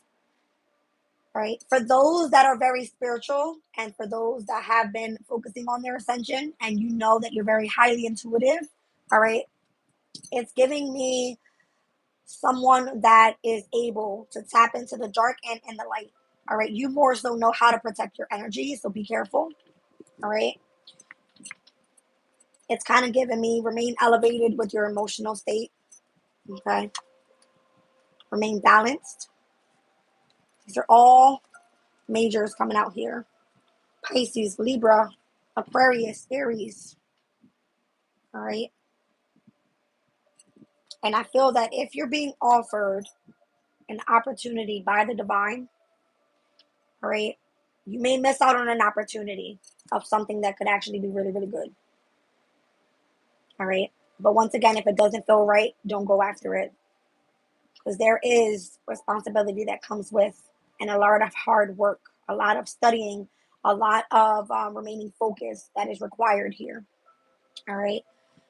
All right, for those that are very spiritual and for those that have been focusing on their ascension and you know that you're very highly intuitive, all right, it's giving me someone that is able to tap into the dark and in the light. All right, you more so know how to protect your energy, so be careful. All right, it's kind of giving me remain elevated with your emotional state. Okay, remain balanced. These are all majors coming out here. Pisces, Libra, Aquarius, Aries. All right, and I feel that if you're being offered an opportunity by the divine, all right, you may miss out on an opportunity of something that could actually be really, really good. All right. But once again, if it doesn't feel right, don't go after it. Because there is responsibility that comes with and a lot of hard work, a lot of studying, a lot of remaining focused that is required here. All right.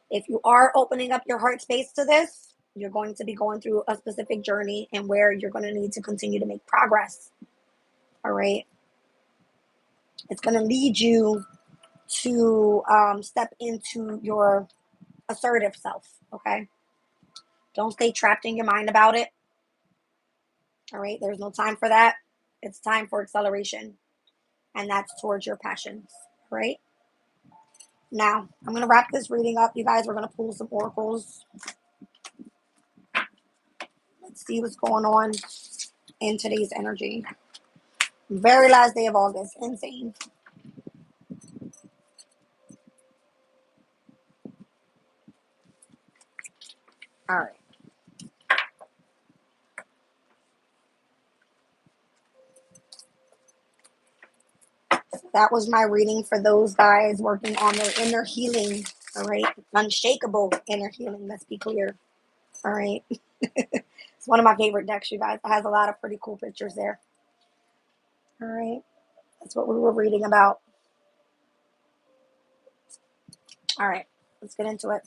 If you are opening up your heart space to this, you're going to be going through a specific journey and where you're going to need to continue to make progress. All right. It's going to lead you to step into your assertive self. Okay. Don't stay trapped in your mind about it. All right. There's no time for that. It's time for acceleration. And that's towards your passions. All right. Now, I'm going to wrap this reading up. You guys, we're going to pull some oracles. Let's see what's going on in today's energy. Very last day of August. Insane. All right. That was my reading for those guys working on their inner healing. All right. Unshakable inner healing. Let's be clear. All right. It's one of my favorite decks, you guys. It has a lot of pretty cool pictures there. All right. That's what we were reading about. All right. Let's get into it.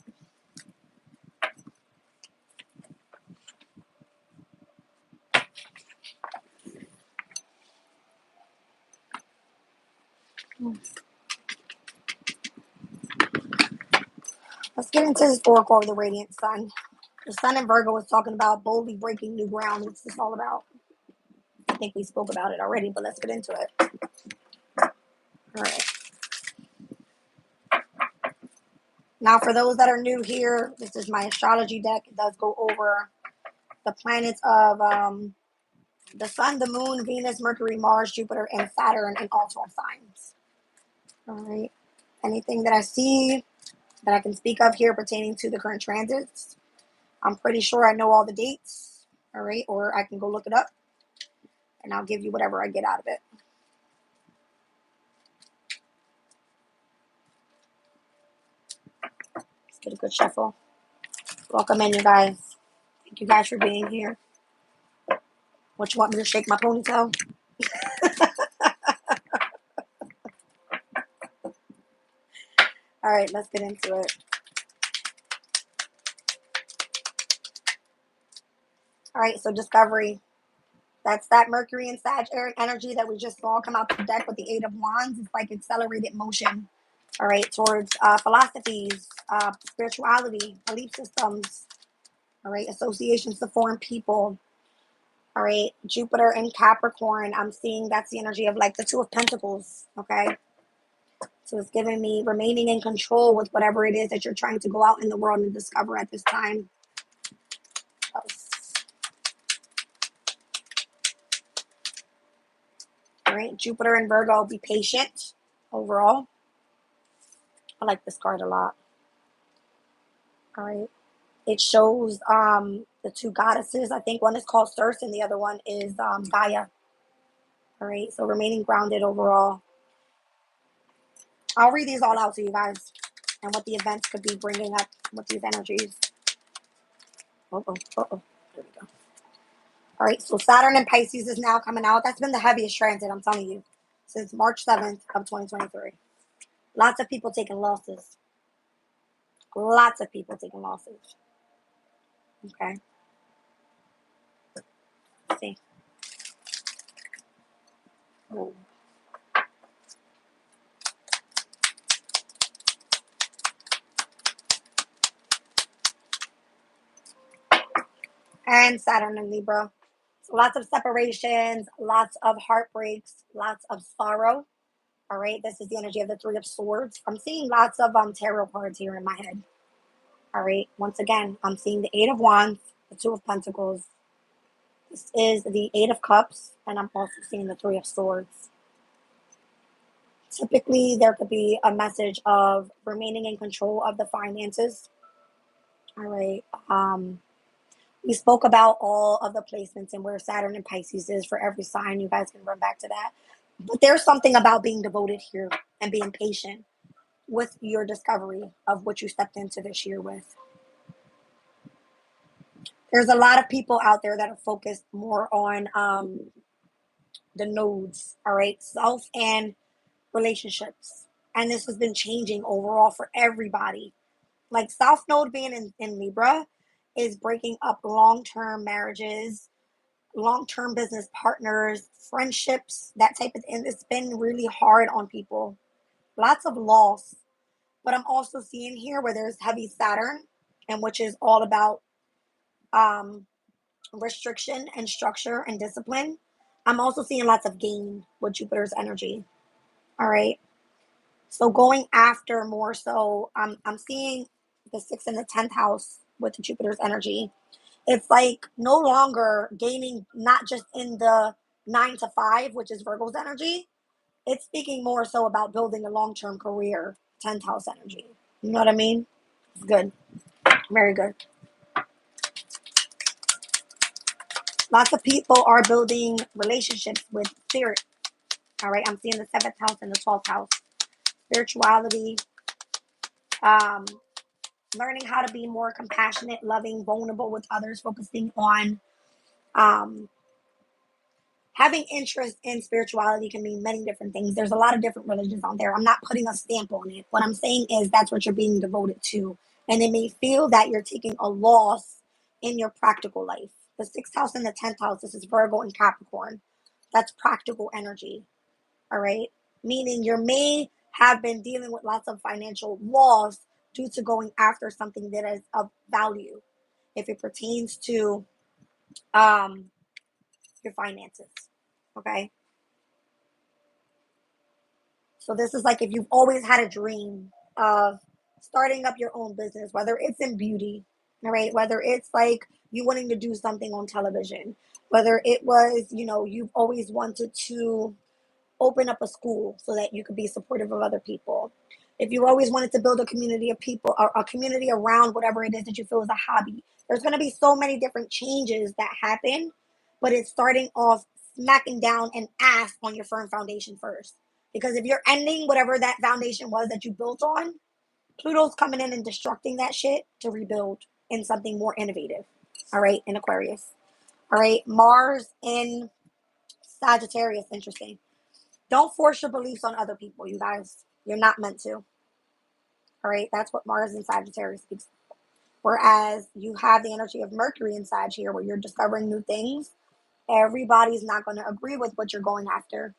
Let's get into this oracle of the radiant sun. The sun in Virgo is talking about boldly breaking new ground. What's this all about? I think we spoke about it already, but let's get into it. All right. Now, for those that are new here, this is my astrology deck. It does go over the planets of the sun, the moon, Venus, Mercury, Mars, Jupiter, and Saturn in all 12 signs. All right. Anything that I see that I can speak of here pertaining to the current transits, I'm pretty sure I know all the dates. All right. Or I can go look it up and I'll give you whatever I get out of it. Let's get a good shuffle. Welcome in, you guys. Thank you guys for being here. What, you want me to shake my ponytail? All right, let's get into it. All right, so discovery. That's that Mercury and Sag energy that we just saw come out the deck with the Eight of Wands. It's like accelerated motion, all right, towards philosophies, spirituality, belief systems, all right, associations to form people, all right, Jupiter and Capricorn. I'm seeing that's the energy of like the Two of Pentacles, okay? So it's giving me remaining in control with whatever it is that you're trying to go out in the world and discover at this time. All right, Jupiter and Virgo, be patient overall. I like this card a lot. All right. It shows the two goddesses. I think one is called Circe and the other one is Gaia. All right, so remaining grounded overall. I'll read these all out to you guys and what the events could be bringing up with these energies. Uh-oh. There we go. All right, so Saturn and Pisces is now coming out. That's been the heaviest transit, I'm telling you, since March 7th of 2023. Lots of people taking losses. Lots of people taking losses. Okay. Let's see. Oh. And Saturn and Libra. So lots of separations, lots of heartbreaks, lots of sorrow. All right, this is the energy of the Three of Swords. I'm seeing lots of tarot cards here in my head. All right, once again, I'm seeing the Eight of Wands, the Two of Pentacles. This is the Eight of Cups, and I'm also seeing the Three of Swords. Typically, there could be a message of remaining in control of the finances. All right. We spoke about all of the placements and where Saturn and Pisces is for every sign. You guys can run back to that. But there's something about being devoted here and being patient with your discovery of what you stepped into this year with. There's a lot of people out there that are focused more on the nodes, all right, self and relationships. And this has been changing overall for everybody. Like South Node being in Libra is breaking up long-term marriages, long-term business partners, friendships, that type of thing. It's been really hard on people. Lots of loss. But I'm also seeing here where there's heavy Saturn, and which is all about restriction and structure and discipline. I'm also seeing lots of gain with Jupiter's energy. All right. So going after more so, I'm seeing the 6th and the 10th house with Jupiter's energy. It's like no longer gaining, not just in the 9 to 5, which is Virgo's energy. It's speaking more so about building a long-term career, 10th house energy. You know what I mean? It's good. Very good. Lots of people are building relationships with spirit. All right. I'm seeing the 7th house and the 12th house. Spirituality. Learning how to be more compassionate, loving, vulnerable with others, focusing on having interest in spirituality can mean many different things. There's a lot of different religions out there. I'm not putting a stamp on it. What I'm saying is that's what you're being devoted to. And it may feel that you're taking a loss in your practical life. The 6th house and the 10th house, this is Virgo and Capricorn. That's practical energy. All right. Meaning you may have been dealing with lots of financial loss due to going after something that is of value. If it pertains to your finances. Okay. So this is like if you've always had a dream of starting up your own business, whether it's in beauty, all right, whether it's like you wanting to do something on television, whether it was, you've always wanted to open up a school so that you could be supportive of other people. If you always wanted to build a community of people or a community around whatever it is that you feel is a hobby, there's going to be so many different changes that happen, but it's starting off smacking down an ass on your firm foundation first. Because if you're ending whatever that foundation was that you built on, Pluto's coming in and destructing that shit to rebuild in something more innovative. All right, in Aquarius. All right, Mars in Sagittarius. Interesting. Don't force your beliefs on other people, you guys. You're not meant to. All right, that's what Mars in Sagittarius speaks. Whereas you have the energy of Mercury inside here where you're discovering new things. Everybody's not going to agree with what you're going after.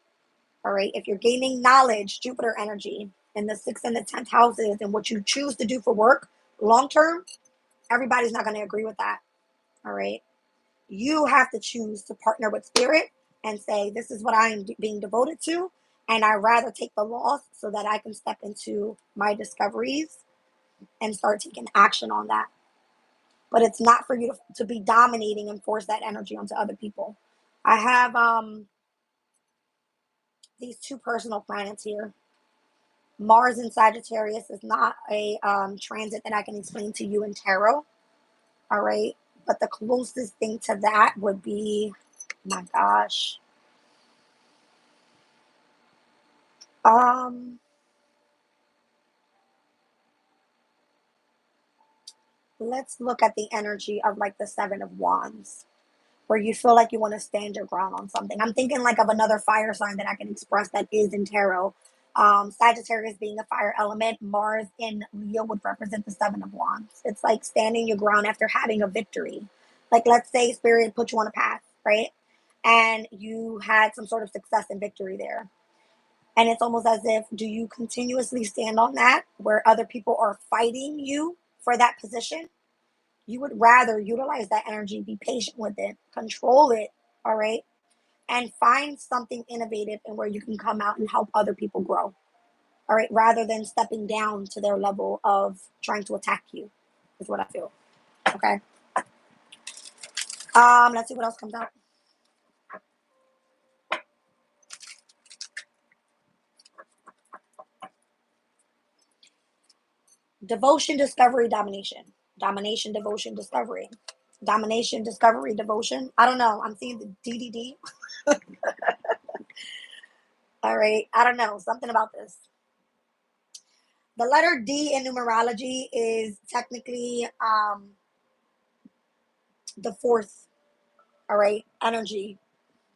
All right. If you're gaining knowledge, Jupiter energy in the 6th and the 10th houses, and what you choose to do for work long term, everybody's not going to agree with that. All right. You have to choose to partner with spirit and say, this is what I am being devoted to. And I rather take the loss so that I can step into my discoveries and start taking action on that. But it's not for you to be dominating and force that energy onto other people. I have these two personal planets here. Mars in Sagittarius is not a transit that I can explain to you in tarot. All right. But the closest thing to that would be, my gosh. Let's look at the energy of like the 7 of Wands, where you feel like you want to stand your ground on something. I'm thinking like of another fire sign that I can express that is in tarot. Sagittarius being a fire element, Mars in Leo would represent the 7 of Wands. It's like standing your ground after having a victory. Like, let's say Spirit put you on a path, right? And you had some sort of success and victory there. And it's almost as if, do you continuously stand on that where other people are fighting you for that position? You would rather utilize that energy, be patient with it, control it, all right? And find something innovative and where you can come out and help other people grow, all right? Rather than stepping down to their level of trying to attack you, is what I feel, okay? Let's see what else comes out. Devotion, discovery, domination. Domination, devotion, discovery. Domination, discovery, devotion. I don't know. I'm seeing the DDD. All right. I don't know. Something about this. The letter D in numerology is technically the fourth, all right, energy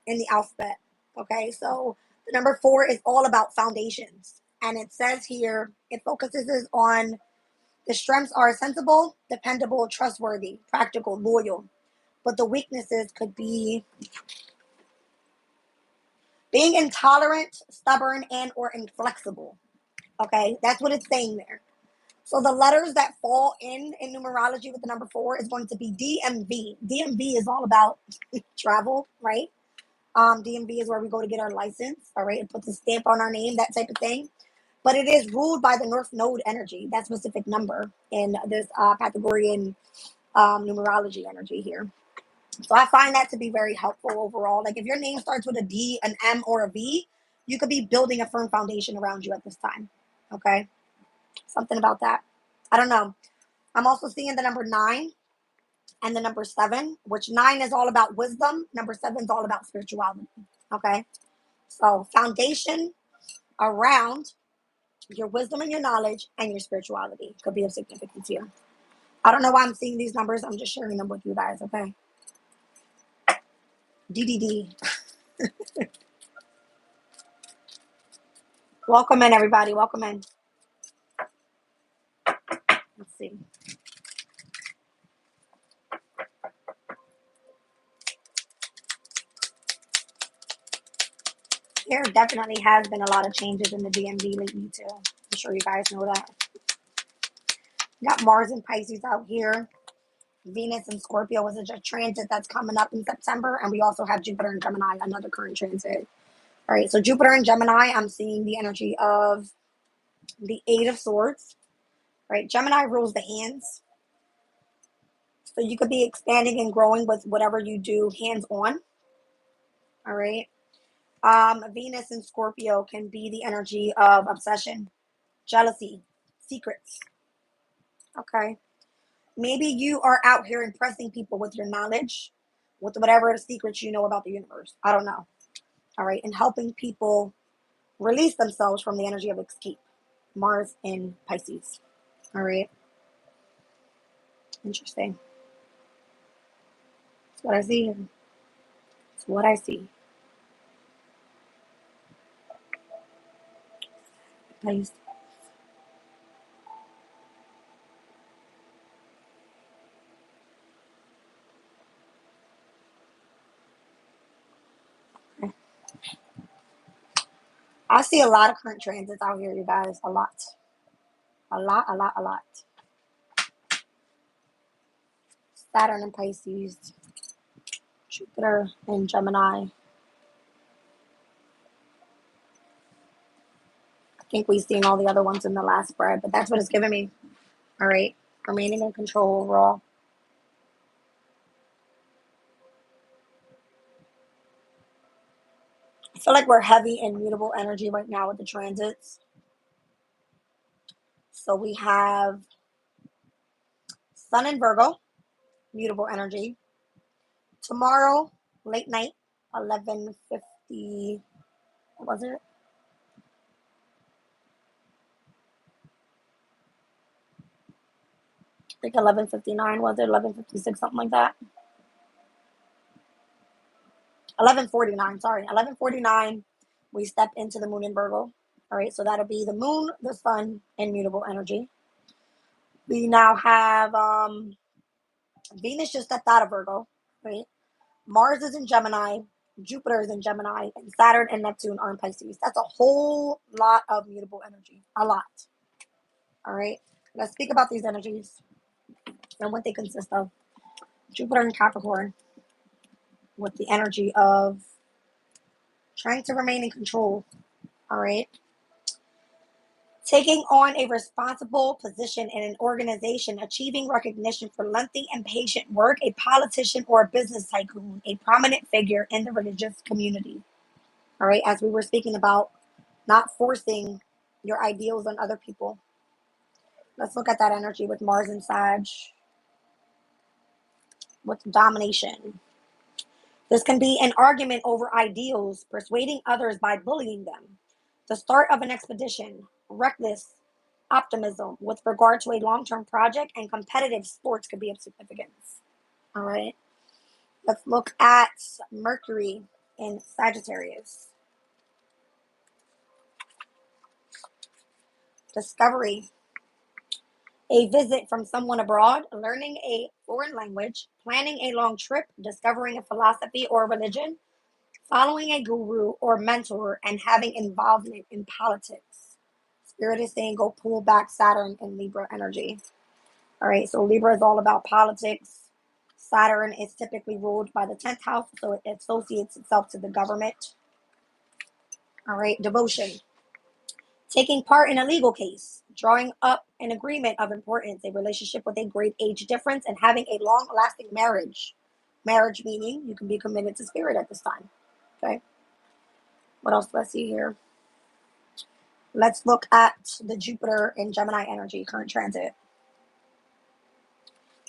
in the alphabet. Okay. So the number 4 is all about foundations. And it says here, it focuses on the strengths are sensible, dependable, trustworthy, practical, loyal. But the weaknesses could be being intolerant, stubborn, and or inflexible. Okay, that's what it's saying there. So the letters that fall in numerology with the number 4 is going to be DMV. DMV is all about travel, right? DMV is where we go to get our license, all right? It puts a stamp on our name, that type of thing. But it is ruled by the North Node energy, that specific number in this Pythagorean numerology energy here. So I find that to be very helpful overall. Like if your name starts with a D, an M, or a V, you could be building a firm foundation around you at this time. Okay? Something about that. I don't know. I'm also seeing the number 9 and the number 7, which 9 is all about wisdom. Number 7 is all about spirituality. Okay? So foundation around your wisdom and your knowledge and your spirituality could be of significance here. I don't know why I'm seeing these numbers. I'm just sharing them with you guys. Okay? DDD. Welcome in, everybody. Welcome in. Let's see. There definitely has been a lot of changes in the DMV lately, too. I'm sure you guys know that. We got Mars and Pisces out here. Venus and Scorpio is a transit that's coming up in September. And we also have Jupiter and Gemini, another current transit. All right, so Jupiter and Gemini, I'm seeing the energy of the 8 of Swords. Right, Gemini rules the hands. So you could be expanding and growing with whatever you do hands-on. All right. Venus and Scorpio can be the energy of obsession, jealousy, secrets. Okay. Maybe you are out here impressing people with your knowledge, with whatever secrets you know about the universe. I don't know. All right. And helping people release themselves from the energy of escape. Mars in Pisces. All right. Interesting. That's what I see. That's what I see. Pisces. I see a lot of current transits out here, you guys. A lot. A lot, a lot, a lot. Saturn in Pisces. Jupiter in Gemini. I think we've seen all the other ones in the last spread, but that's what it's giving me. All right. Remaining in control overall. I feel like we're heavy in mutable energy right now with the transits. So we have Sun in Virgo, mutable energy. Tomorrow, late night, 11:50. What was it? I think 11:59 was it? 11:56, something like that. 11:49. Sorry, 11:49. We step into the moon in Virgo. All right, so that'll be the moon, the sun, and mutable energy. We now have Venus just stepped out of Virgo, right? Mars is in Gemini, Jupiter is in Gemini, and Saturn and Neptune are in Pisces. That's a whole lot of mutable energy. A lot. All right. Let's speak about these energies and what they consist of. Jupiter in Capricorn with the energy of trying to remain in control. All right. Taking on a responsible position in an organization, achieving recognition for lengthy and patient work, a politician or a business tycoon, a prominent figure in the religious community. All right, as we were speaking about, not forcing your ideals on other people. Let's look at that energy with Mars and Sag, with domination. This can be an argument over ideals, persuading others by bullying them. The start of an expedition, reckless optimism with regard to a long-term project, and competitive sports could be of significance. All right. Let's look at Mercury in Sagittarius. Discovery. A visit from someone abroad, learning a foreign language, planning a long trip, discovering a philosophy or religion, following a guru or mentor, and having involvement in politics. Spirit is saying go pull back Saturn and Libra energy. All right, so Libra is all about politics. Saturn is typically ruled by the 10th house, so it associates itself to the government. All right, devotion. Taking part in a legal case, drawing up an agreement of importance, a relationship with a great age difference, and having a long-lasting marriage. Marriage meaning you can be committed to spirit at this time. Okay. What else do I see here? Let's look at the Jupiter in Gemini energy, current transit.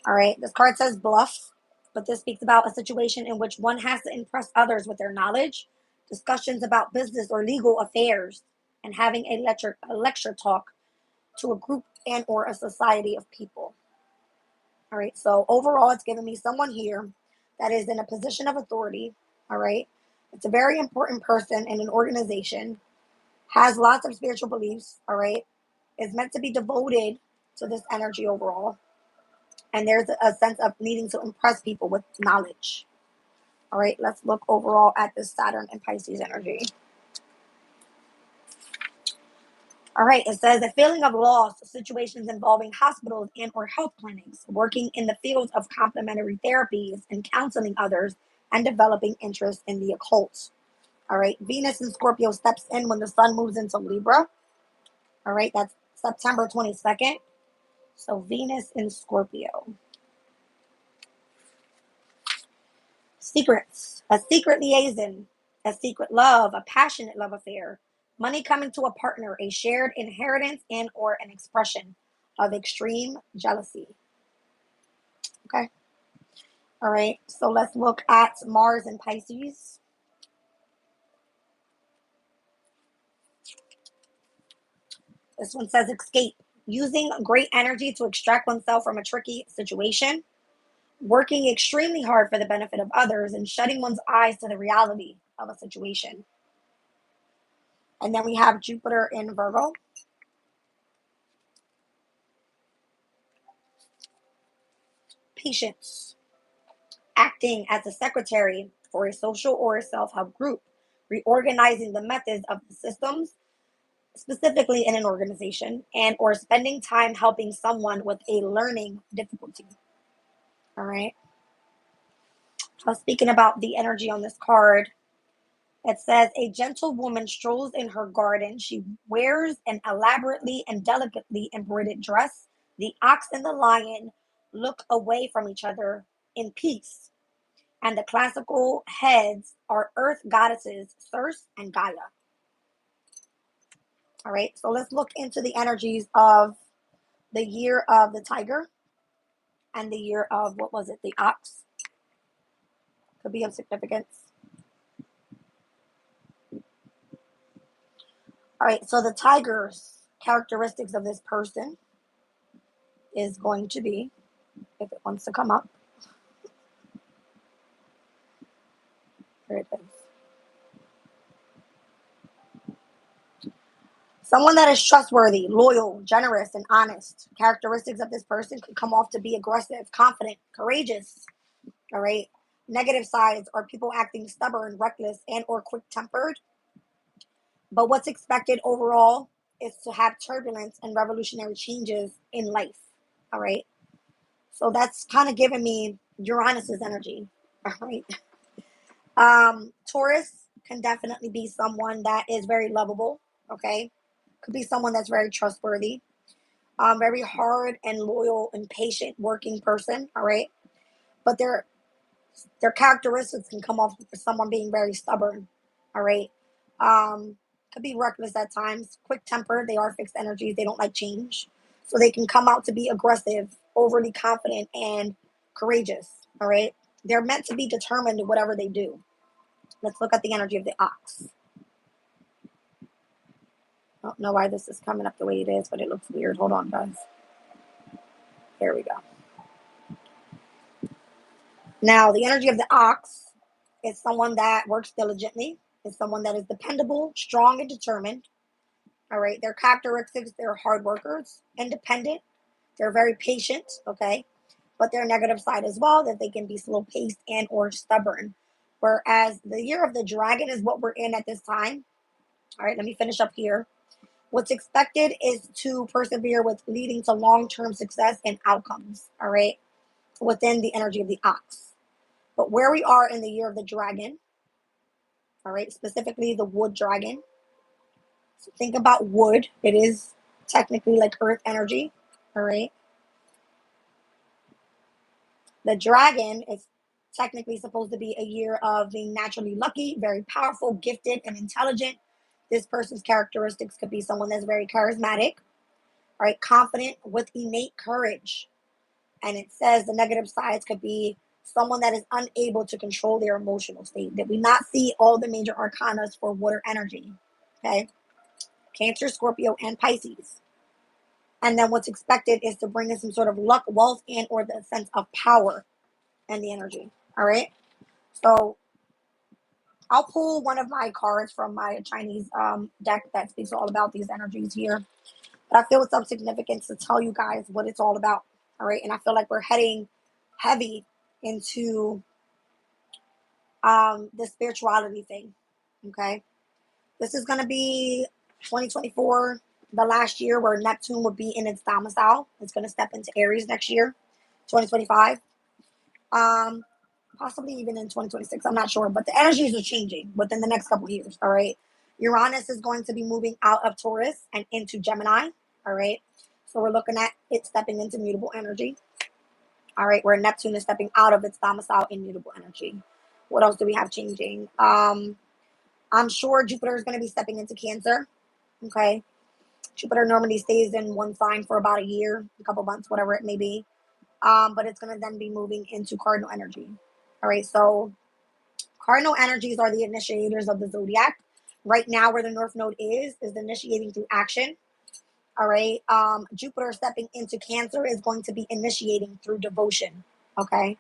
All right. This card says bluff, but this speaks about a situation in which one has to impress others with their knowledge, discussions about business or legal affairs, and having a lecture talk to a group and or a society of people. All right. So overall, it's giving me someone here that is in a position of authority. All right. It's a very important person in an organization, has lots of spiritual beliefs. All right. Is meant to be devoted to this energy overall. And there's a sense of needing to impress people with knowledge. All right. Let's look overall at this Saturn and Pisces energy. All right, it says a feeling of loss, situations involving hospitals and or health clinics, working in the fields of complementary therapies and counseling others, and developing interest in the occult. All right, Venus in Scorpio steps in when the sun moves into Libra. All right, that's September 22nd. So Venus in Scorpio. Secrets, a secret liaison, a secret love, a passionate love affair, money coming to a partner, a shared inheritance, and or an expression of extreme jealousy. Okay. All right. So let's look at Mars and Pisces. This one says escape, using great energy to extract oneself from a tricky situation, working extremely hard for the benefit of others, and shutting one's eyes to the reality of a situation. And then we have Jupiter in Virgo. Patience, acting as a secretary for a social or a self-help group, reorganizing the methods of the systems, specifically in an organization, and or spending time helping someone with a learning difficulty. All right. Speaking about the energy on this card, it says a gentle woman strolls in her garden. She wears an elaborately and delicately embroidered dress. The ox and the lion look away from each other in peace. And the classical heads are earth goddesses Circe and Gaia. All right, so let's look into the energies of the year of the tiger and the year of, what was it, the ox. Could be of significance. All right, so the tiger's characteristics of this person is going to be, if it wants to come up, there it is. Someone that is trustworthy, loyal, generous, and honest. Characteristics of this person could come off to be aggressive, confident, courageous. All right. Negative sides are people acting stubborn, reckless, and or quick-tempered. But what's expected overall is to have turbulence and revolutionary changes in life. All right. So that's kind of giving me Uranus's energy. All right. Taurus can definitely be someone that is very lovable. Okay. Could be someone that's very trustworthy. Very hard and loyal and patient working person. All right. But their characteristics can come off for someone being very stubborn. All right. Could be reckless at times, quick tempered. They are fixed energies. They don't like change. So they can come out to be aggressive, overly confident, and courageous. All right. They're meant to be determined in whatever they do. Let's look at the energy of the ox. I don't know why this is coming up the way it is, but it looks weird. Hold on, guys. There we go. Now, the energy of the ox is someone that works diligently, is someone that is dependable, strong, and determined. All right. Their characteristics, they're hard workers, independent. They're very patient. Okay. But their negative side as well, that they can be slow paced and or stubborn. Whereas the year of the dragon is what we're in at this time. All right. Let me finish up here. What's expected is to persevere with leading to long-term success and outcomes. All right. Within the energy of the ox. But where we are in the year of the dragon, all right, specifically the wood dragon. So think about wood. It is technically like earth energy, all right? The dragon is technically supposed to be a year of being naturally lucky, very powerful, gifted, and intelligent. This person's characteristics could be someone that's very charismatic, all right, confident with innate courage. And it says the negative sides could be someone that is unable to control their emotional state. That we not see all the major arcanas for water energy. Okay. Cancer, Scorpio, and Pisces. And then what's expected is to bring in some sort of luck, wealth, and or the sense of power and the energy. All right. So I'll pull one of my cards from my Chinese deck that speaks all about these energies here. But I feel it's of significance to tell you guys what it's all about. All right. And I feel like we're heading heavy into the spirituality thing. Okay. This is going to be 2024, the last year where Neptune will be in its domicile. It's going to step into Aries next year, 2025. Possibly even in 2026. I'm not sure, but the energies are changing within the next couple of years. All right. Uranus is going to be moving out of Taurus and into Gemini. All right. So we're looking at it stepping into mutable energy. All right. Where Neptune is stepping out of its domicile in mutable energy. What else do we have changing? I'm sure Jupiter is going to be stepping into Cancer. Okay. Jupiter normally stays in one sign for about a year, a couple months, whatever it may be. But it's going to then be moving into cardinal energy. All right. So cardinal energies are the initiators of the zodiac. Right now, where the North Node is initiating through action. All right. Jupiter stepping into Cancer is going to be initiating through devotion. Okay.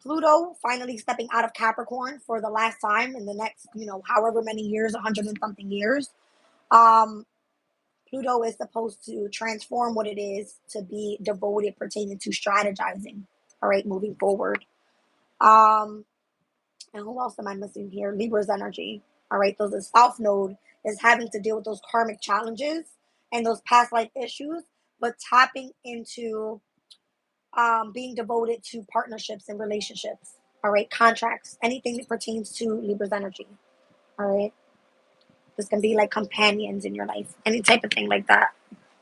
Pluto finally stepping out of Capricorn for the last time in the next, however many years, 100 and something years. Pluto is supposed to transform what it is to be devoted pertaining to strategizing. All right, moving forward. And who else am I missing here? Libra's energy. All right, so the South Node is having to deal with those karmic challenges and those past life issues, but tapping into being devoted to partnerships and relationships. All right, contracts, anything that pertains to Libra's energy. All right, this can be like companions in your life, any type of thing like that.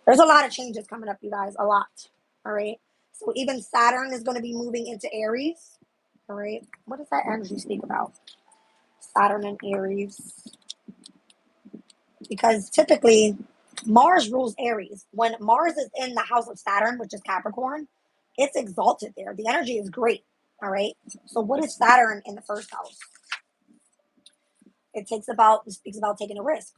There's a lot of changes coming up, you guys, a lot. All right, so even Saturn is going to be moving into Aries. All right, what does that energy speak about? Saturn and Aries. Because typically Mars rules Aries. When Mars is in the house of Saturn, which is Capricorn, it's exalted there. The energy is great. All right. So what is Saturn in the first house? It speaks about taking a risk.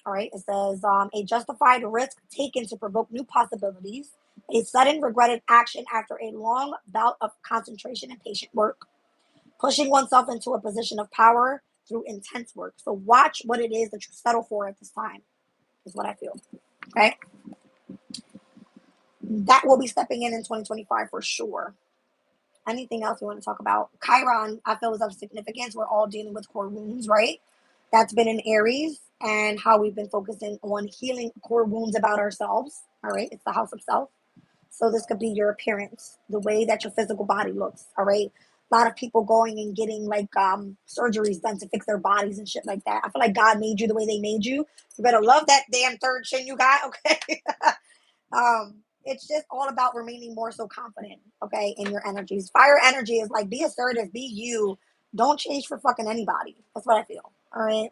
All right. It says a justified risk taken to provoke new possibilities, a sudden regretted action after a long bout of concentration and patient work, pushing oneself into a position of power through intense work. So watch what it is that you settle for at this time, is what I feel. Okay. That will be stepping in 2025 for sure. Anything else we want to talk about? Chiron, I feel, is of significance. We're all dealing with core wounds, right? That's been in Aries and how we've been focusing on healing core wounds about ourselves. All right. It's the house of self. So this could be your appearance, the way that your physical body looks. All right. A lot of people going and getting like surgeries done to fix their bodies and shit like that. I feel like God made you the way they made you. You better love that damn third chin you got, okay? It's just all about remaining more so confident, okay, in your energies. Fire energy is like, be assertive, be you. Don't change for fucking anybody. That's what I feel. All right.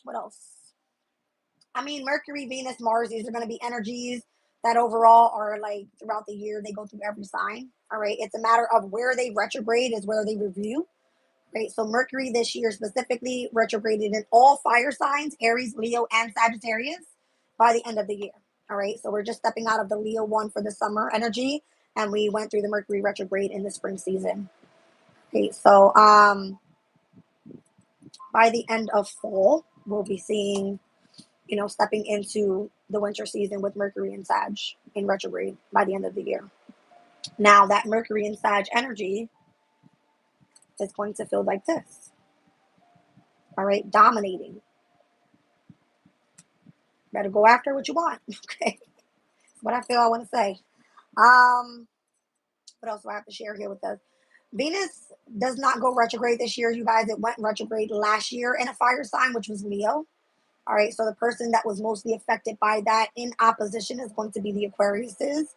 What else? I mean, Mercury, Venus, Mars, these are going to be energies that overall are like throughout the year, they go through every sign. All right. It's a matter of where they retrograde is where they review. Right. So Mercury this year specifically retrograded in all fire signs, Aries, Leo, and Sagittarius by the end of the year. All right. So we're just stepping out of the Leo one for the summer energy, and we went through the Mercury retrograde in the spring season. Okay. So by the end of fall, we'll be seeing, stepping into the winter season with Mercury and Sag in retrograde by the end of the year. Now that Mercury and Sag energy is going to feel like this. All right. Dominating. Better go after what you want. Okay. That's what I feel I want to say. What else do I have to share here with us? Venus does not go retrograde this year, you guys. It went retrograde last year in a fire sign, which was Leo. All right. So the person that was mostly affected by that in opposition is going to be the Aquariuses.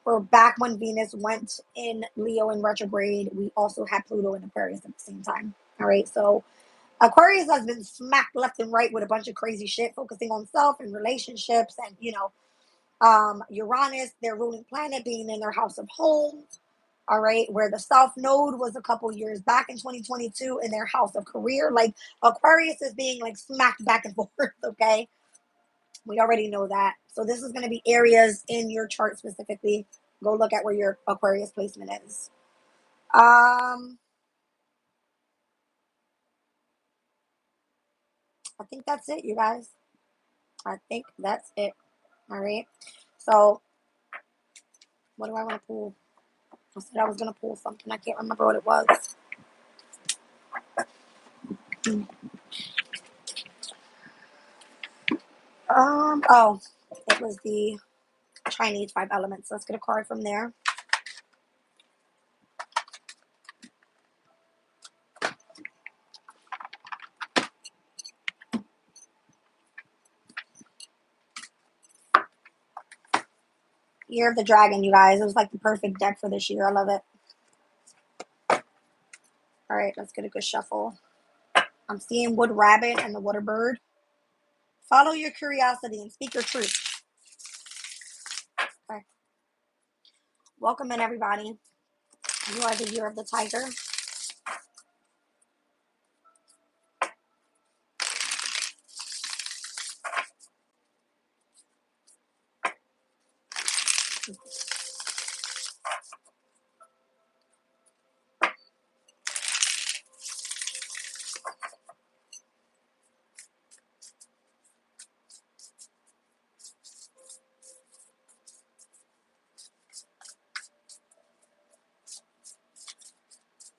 For back when Venus went in Leo in retrograde, we also had Pluto in Aquarius at the same time. All right. So Aquarius has been smacked left and right with a bunch of crazy shit, focusing on self and relationships and, Uranus, their ruling planet, being in their house of home. All right, where the South Node was a couple years back in 2022 in their house of career. Like Aquarius is being like smacked back and forth. Okay, we already know that. So this is going to be areas in your chart specifically. Go look at where your Aquarius placement is. I think that's it, you guys. I think that's it. All right. So what do I want to pull? I said I was going to pull something. I can't remember what it was. It was the Chinese 5 elements. Let's get a card from there. Year of the Dragon, you guys. It was like the perfect deck for this year. I love it. All right, let's get a good shuffle. I'm seeing Wood Rabbit and the Water Bird. Follow your curiosity and speak your truth. Okay. Welcome in, everybody. You are the Year of the Tiger.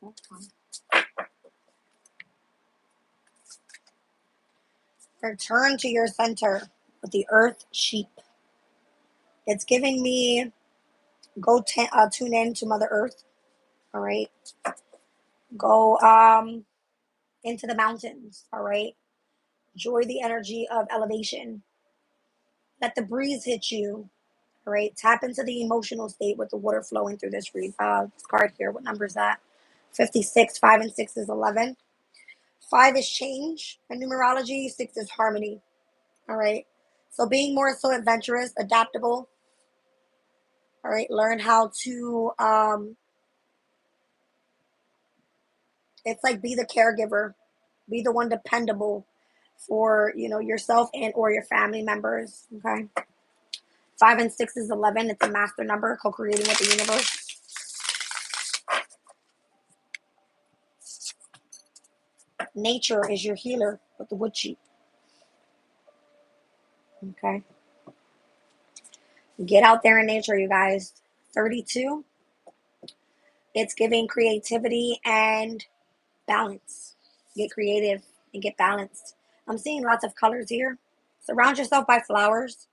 Okay. Return to your center with the earth sheep. It's giving me go tune in to Mother Earth. All right. Go into the mountains. All right. Enjoy the energy of elevation. Let the breeze hit you. All right. Tap into the emotional state with the water flowing through this card here. What number is that? 56. 5 and 6 is 11. 5 is change in numerology. 6 is harmony. All right. So being more so adventurous, adaptable. All right. Learn how to, it's like be the caregiver, be the one dependable for, yourself and or your family members. Okay. 5 and 6 is 11. It's a master number, co-creating with the universe. Nature is your healer with the wood sheep. Okay. Get out there in nature, you guys. 32. It's giving creativity and balance. Get creative and get balanced. I'm seeing lots of colors here. Surround yourself by flowers,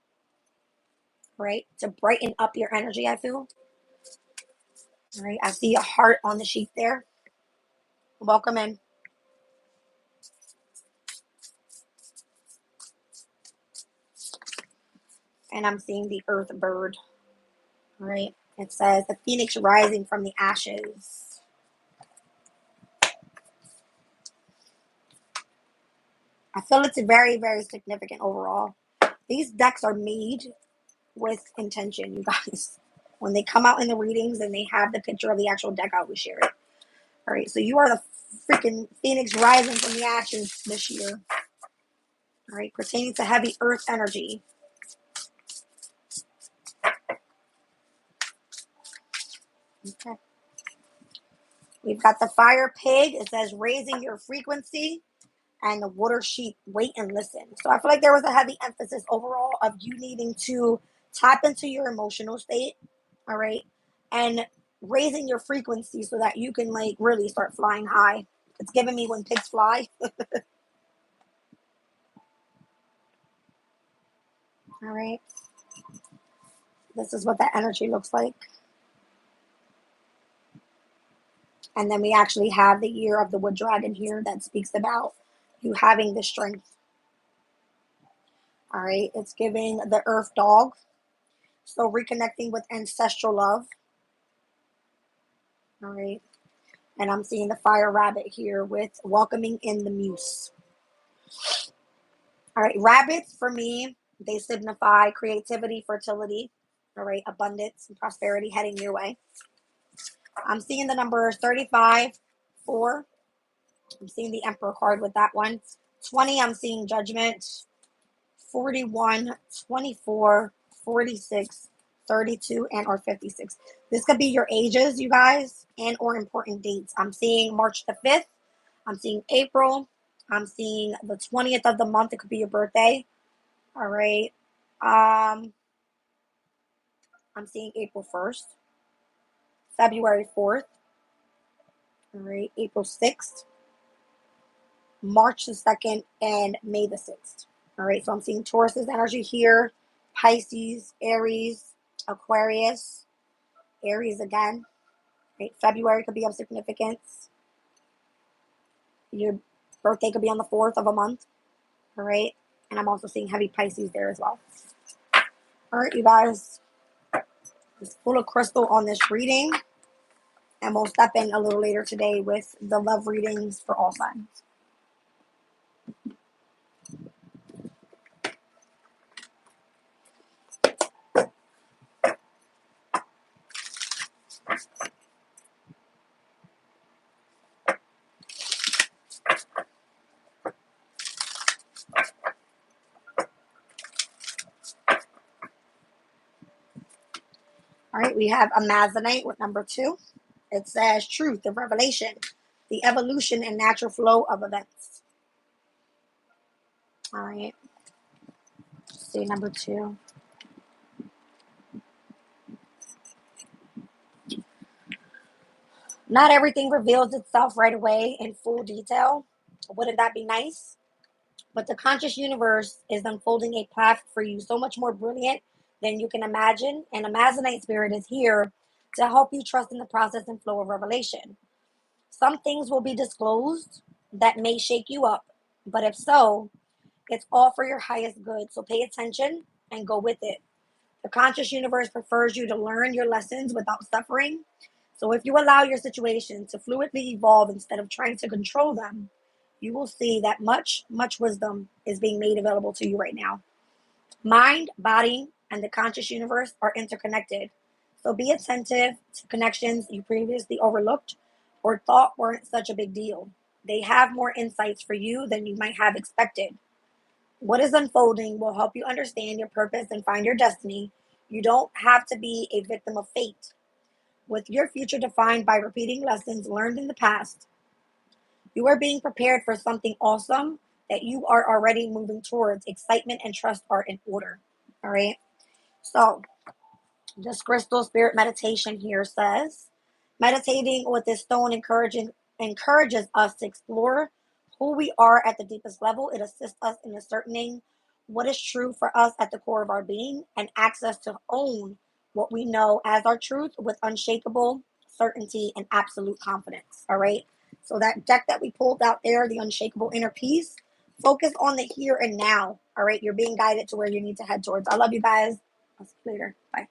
right? To brighten up your energy, I feel. All right. I see a heart on the sheet there. Welcome in. And I'm seeing the earth bird. All right. It says the phoenix rising from the ashes. I feel it's very, very significant overall. These decks are made with intention, you guys. When they come out in the readings and they have the picture of the actual deck out, we share it. All right. So you are the freaking phoenix rising from the ashes this year. All right. Pertaining to heavy earth energy. Okay. We've got the fire pig. It says raising your frequency. And the water sheep, wait and listen. So I feel like there was a heavy emphasis overall of you needing to tap into your emotional state, all right, and raising your frequency so that you can like really start flying high. It's giving me when pigs fly. All right. This is what that energy looks like. And then we actually have the year of the wood dragon here that speaks about you having the strength. All right. It's giving the earth dog. So reconnecting with ancestral love. All right. And I'm seeing the fire rabbit here with welcoming in the muse. All right. Rabbits, for me, they signify creativity, fertility, all right, abundance, and prosperity heading your way. I'm seeing the number 35, 4. I'm seeing the Emperor card with that one. 20, I'm seeing judgment. 41, 24, 46, 32, and or 56. This could be your ages, you guys, and or important dates. I'm seeing March the 5th. I'm seeing April. I'm seeing the 20th of the month. It could be your birthday. All right. I'm seeing April 1st, February 4th. All right. April 6th, March the 2nd, and May the 6th. All right. So I'm seeing Taurus's energy here, Pisces, Aries, Aquarius, Aries again. Right? February could be of significance. Your birthday could be on the 4th of a month. All right. And I'm also seeing heavy Pisces there as well. All right, you guys. Just pull a crystal on this reading. And we'll step in a little later today with the love readings for all signs. All right, we have Amazonite with number 2. It says truth and revelation, the evolution and natural flow of events. All right. Let's see number 2. Not everything reveals itself right away in full detail. Wouldn't that be nice? But the conscious universe is unfolding a path for you so much more brilliant than you can imagine. And Amazonite spirit is here to help you trust in the process and flow of revelation. Some things will be disclosed that may shake you up, but if so, it's all for your highest good. So pay attention and go with it. The conscious universe prefers you to learn your lessons without suffering. So if you allow your situation to fluidly evolve instead of trying to control them, you will see that much wisdom is being made available to you right now. Mind, body, and the conscious universe are interconnected. So be attentive to connections you previously overlooked or thought weren't such a big deal. They have more insights for you than you might have expected. What is unfolding will help you understand your purpose and find your destiny. You don't have to be a victim of fate. With your future defined by repeating lessons learned in the past, you are being prepared for something awesome that you are already moving towards. Excitement and trust are in order. All right. So, this crystal spirit meditation here says meditating with this stone encourages us to explore who we are at the deepest level. It assists us in ascertaining what is true for us at the core of our being and asks us to own what we know as our truth with unshakable certainty and absolute confidence. All right. So that deck that we pulled out there, the unshakable inner peace, focus on the here and now. All right. You're being guided to where you need to head towards. I love you guys. I'll see you later. Bye.